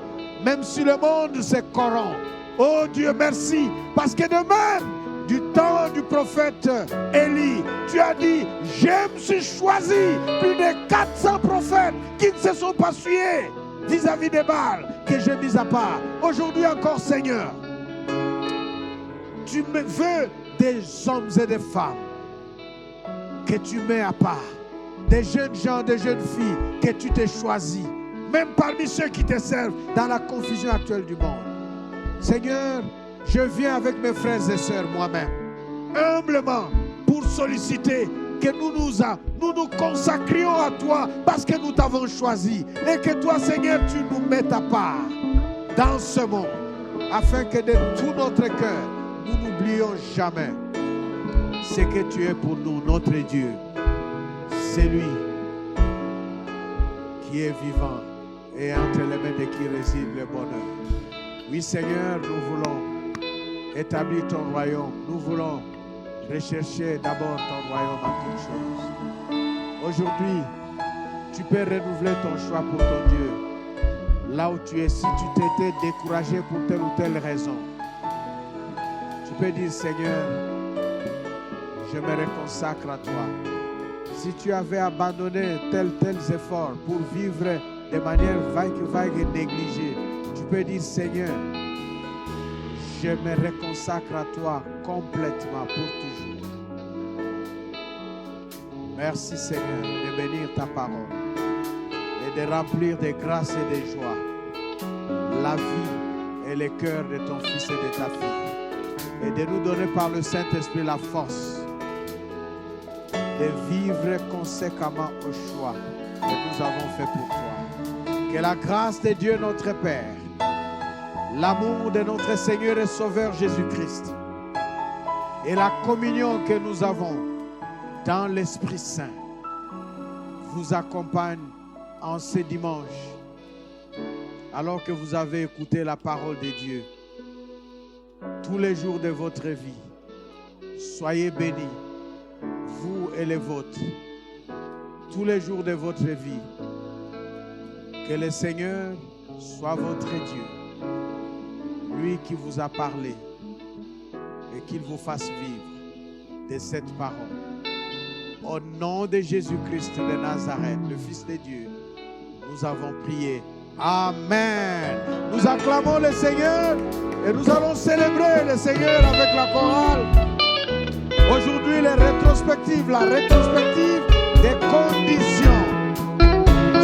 Même si le monde se corrompt, oh Dieu, merci, parce que de même, du temps du prophète Élie, tu as dit, je me suis choisi plus de 400 prophètes qui ne se sont pas sués vis-à-vis des Baals que j'ai mis à part. Aujourd'hui encore, Seigneur, tu me veux des hommes et des femmes que tu mets à part, des jeunes gens, des jeunes filles que tu t'es choisi, même parmi ceux qui te servent dans la confusion actuelle du monde. Seigneur, je viens avec mes frères et sœurs moi-même, humblement, pour solliciter que nous nous consacrions à toi parce que nous t'avons choisi. Et que toi, Seigneur, tu nous mettes à part dans ce monde, afin que de tout notre cœur, nous n'oublions jamais ce que tu es pour nous, notre Dieu. C'est lui qui est vivant et entre les mains de qui réside le bonheur. Oui, Seigneur, nous voulons établir ton royaume. Nous voulons rechercher d'abord ton royaume en toutes choses. Aujourd'hui, tu peux renouveler ton choix pour ton Dieu. Là où tu es, si tu t'étais découragé pour telle ou telle raison, tu peux dire, Seigneur, je me reconsacre à toi. Si tu avais abandonné tels efforts pour vivre de manière vague et négligée, tu peux dire, Seigneur, je me reconsacre à toi complètement pour toujours. Merci, Seigneur, de bénir ta parole et de remplir de grâce et de joie la vie et le cœur de ton fils et de ta fille, et de nous donner par le Saint-Esprit la force de vivre conséquemment au choix que nous avons fait pour toi. Que la grâce de Dieu notre Père, l'amour de notre Seigneur et Sauveur Jésus-Christ et la communion que nous avons dans l'Esprit Saint vous accompagne en ce dimanche, alors que vous avez écouté la parole de Dieu tous les jours de votre vie. Soyez bénis, vous et les vôtres, tous les jours de votre vie. Que le Seigneur soit votre Dieu, lui qui vous a parlé, et qu'il vous fasse vivre de cette parole. Au nom de Jésus-Christ de Nazareth, le Fils de Dieu, nous avons prié. Amen. Nous acclamons le Seigneur et nous allons célébrer le Seigneur avec la chorale. Aujourd'hui, la rétrospective des conditions.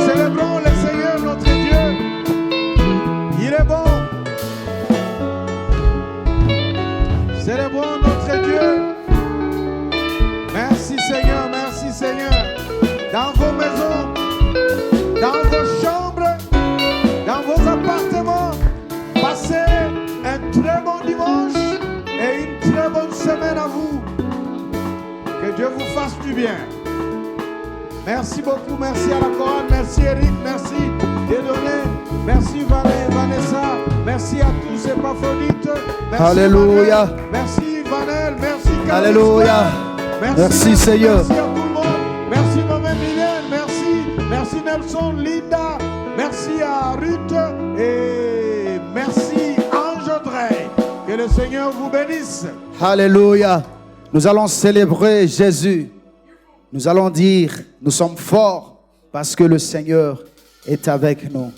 Célébrons le Seigneur notre Dieu. Il est bon. Célébrons notre Dieu. Merci Seigneur, merci Seigneur. Dans vos maisons, dans vos chambres, dans vos appartements, passez un très bon dimanche et une très bonne semaine à vous. Que Dieu vous fasse du bien. Merci beaucoup, merci à la chorale, merci Eric, merci Dieudonné, merci Vanessa, merci à tous et Paphrodite, merci Alléluia. Vanel, merci Vanel, merci Carlos. Alléluia. Merci Seigneur. Merci à tout le monde, merci Maman Mylène, merci Nelson, Linda, merci à Ruth et merci Ange Audrey. Que le Seigneur vous bénisse. Alléluia. Nous allons célébrer Jésus. Nous allons dire, nous sommes forts parce que le Seigneur est avec nous.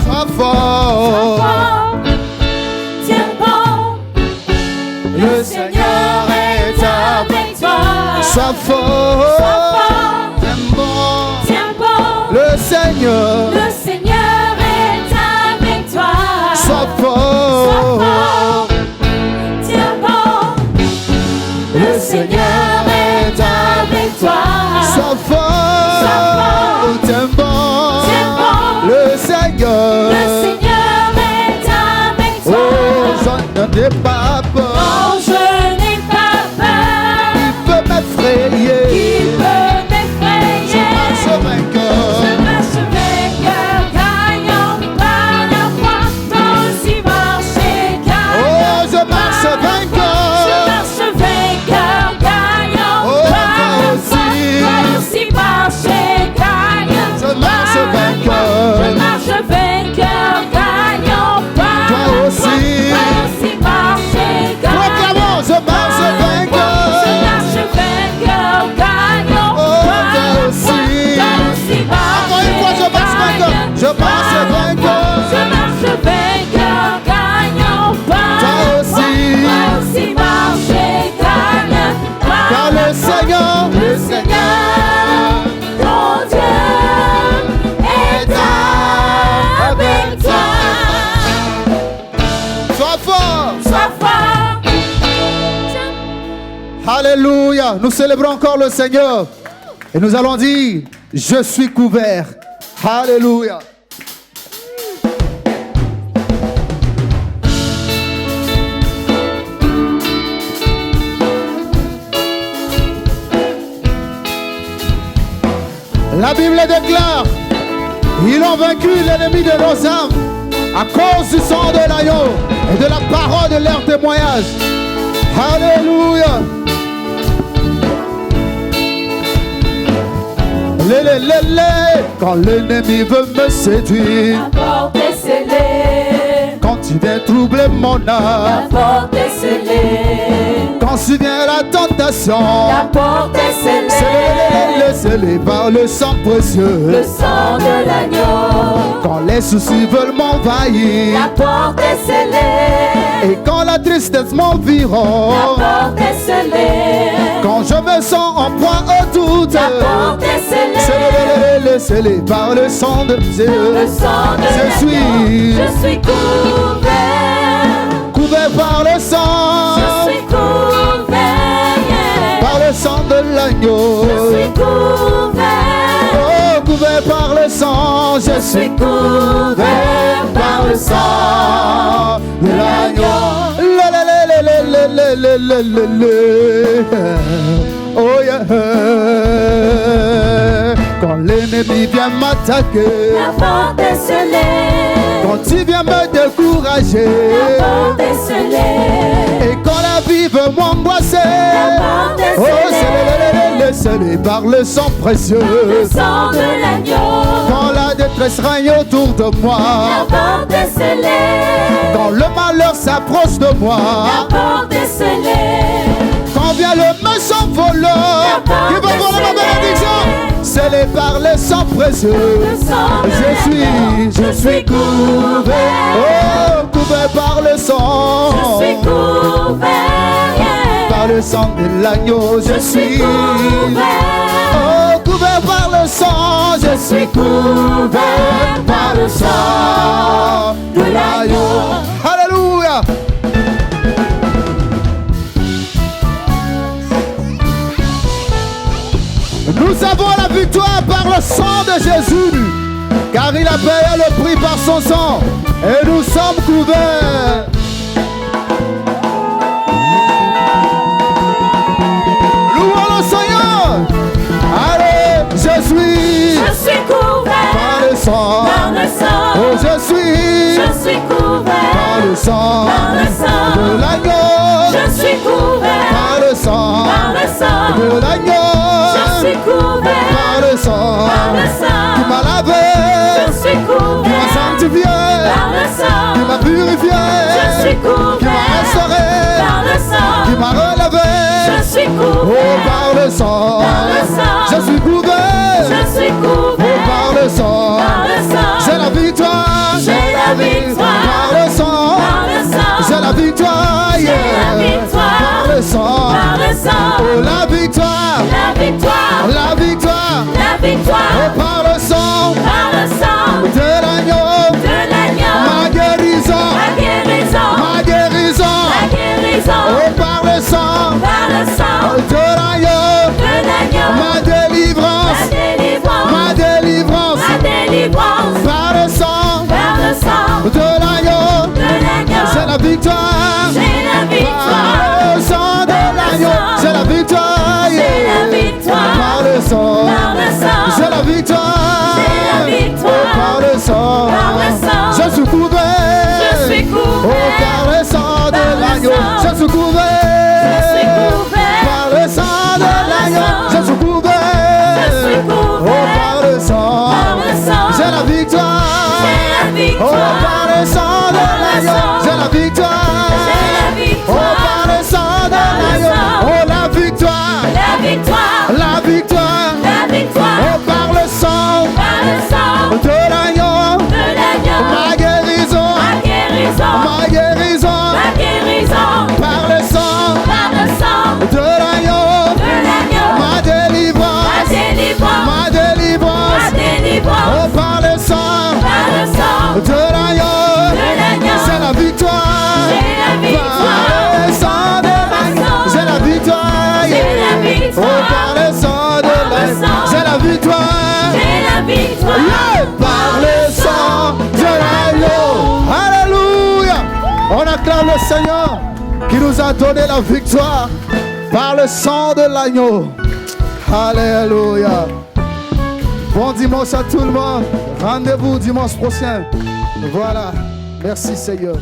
Sois fort. Tiens bon, Le Seigneur est avec toi. Sois fort. Tiens bon. Le Seigneur. le Seigneur est avec toi. Sois fort. Tiens bon, le Seigneur est avec toi. Sois fort. Tiens bon. Le Seigneur. Le Seigneur est avec toi. Oh, je n'ai pas peur. Non, je n'ai pas peur. Il peut m'effrayer. Il peut m'effrayer. Je marche vainqueur. Je marche vainqueur, gagnant par la foi. Toi aussi marche. Alléluia. Nous célébrons encore le Seigneur. Et nous allons dire, je suis couvert. Alléluia. La Bible déclare, ils ont vaincu l'ennemi de nos âmes à cause du sang de l'agneau et de la parole de leur témoignage. Alléluia. Quand l'ennemi veut me séduire, la porte est scellée. quand il vient troubler mon âme, La porte est scellée. quand survient la tentation, La porte est scellée. scellé par le sang précieux. Le sang de l'agneau. Quand les soucis veulent m'envahir, La porte est scellée. et quand la tristesse m'environne, La porte est scellée. quand je me sens en proie au doute, La porte est scellée. scellé par le sang de Dieu. Le sang de l'agneau. Je suis couvert. Couvert par le sang, Je suis couvert. Yeah. par le sang de l'agneau. Je suis couvert. Oh, couvert par le sang, je Je suis couvert par le sang de l'agneau. Oh yeah. Quand l'ennemi vient m'attaquer, La porte est scellée. quand il vient me décourager, La porte est scellée. et quand la vie veut m'angoisser, La porte est oh, scellée. scellé par le sang précieux. Le sang de l'agneau. Quand la détresse règne autour de La moi, porte est scellée. quand le malheur s'approche de moi, La porte est scellée. quand vient le méchant voleur qui veut voler ma bénédiction, scellé par le sang précieux. Le sang de l'agneau. Je suis couvert, oh, couvert par le sang, Je suis couvert. Yeah. par le sang de l'agneau. Je suis couvert. Oh, couvert par le sang, je suis couvert par le sang de l'agneau. Alléluia. Nous avons la victoire par le sang de Jésus, car il a payé le prix par son sang, et nous sommes couverts. Louons le Seigneur. Allez, je suis couvert. par le sang. Par le sang. Oh, je suis couvert. par le sang Par le sang. de l'agneau. Je suis couvert. Par le sang Par le sang. de l'agneau. Je suis couvert. Par le sang Par le sang. qui m'a lavé, Je suis qui m'a couvert. sanctifié, Par le sang. qui m'a purifié, Je suis couvert. qui m'a restauré, Par le sang. qui m'a relevé. Je suis Oh, couvert. par le sang, Par le sang. je suis couvert. Je suis Oh, couvert. par le sang, Par le sang. j'ai la victoire. J'ai la victoire. Par le sang, Par le sang. j'ai la victoire. J'ai la victoire. Par le sang, Par le sang. oh, la victoire. La victoire. La victoire. La victoire. Oh, par le sang Par le sang de l'agneau. de l'agneau. Ma guérison. Ma guérison. Ma guérison. Ma guérison. Oh, par le sang Par le sang de l'agneau. de l'agneau. Ma délivrance. Ma délivrance. Ma délivrance. Ma délivrance. Par le sang Par le sang de l'agneau. de l'agneau. C'est la victoire. J'ai la Par victoire. le sang de l'agneau. C'est la victoire. J'ai la victoire. Par le sang. Par le sang. C'est la victoire. J'ai la victoire. Oh, par le sang. Par le sang. Je suis couvert. Je suis couvert. Oh, par le sang de Par le l'agneau. sang. Je suis couvert. Je suis couvert. Par le sang de Par le l'agneau. sang. Je suis couvert. Je suis couvert. Oh, par le sang. Par le sang. J'ai la victoire. J'ai la victoire. Oh, par le sang de Par le l'agneau. sang. J'ai la victoire. J'ai la Oh, victoire. par le sang de Par le l'agneau. sang. Oh, la victoire. La victoire. La victoire. La victoire. Oh, par le sang Par le sang de l'agneau. de l'agneau. Ma guérison. Ma guérison. Ma guérison. Ma guérison. Par le sang le Seigneur qui nous a donné la victoire par le sang de l'agneau. Alléluia. Bon dimanche à tout le monde. Rendez-vous dimanche prochain. Voilà. Merci Seigneur.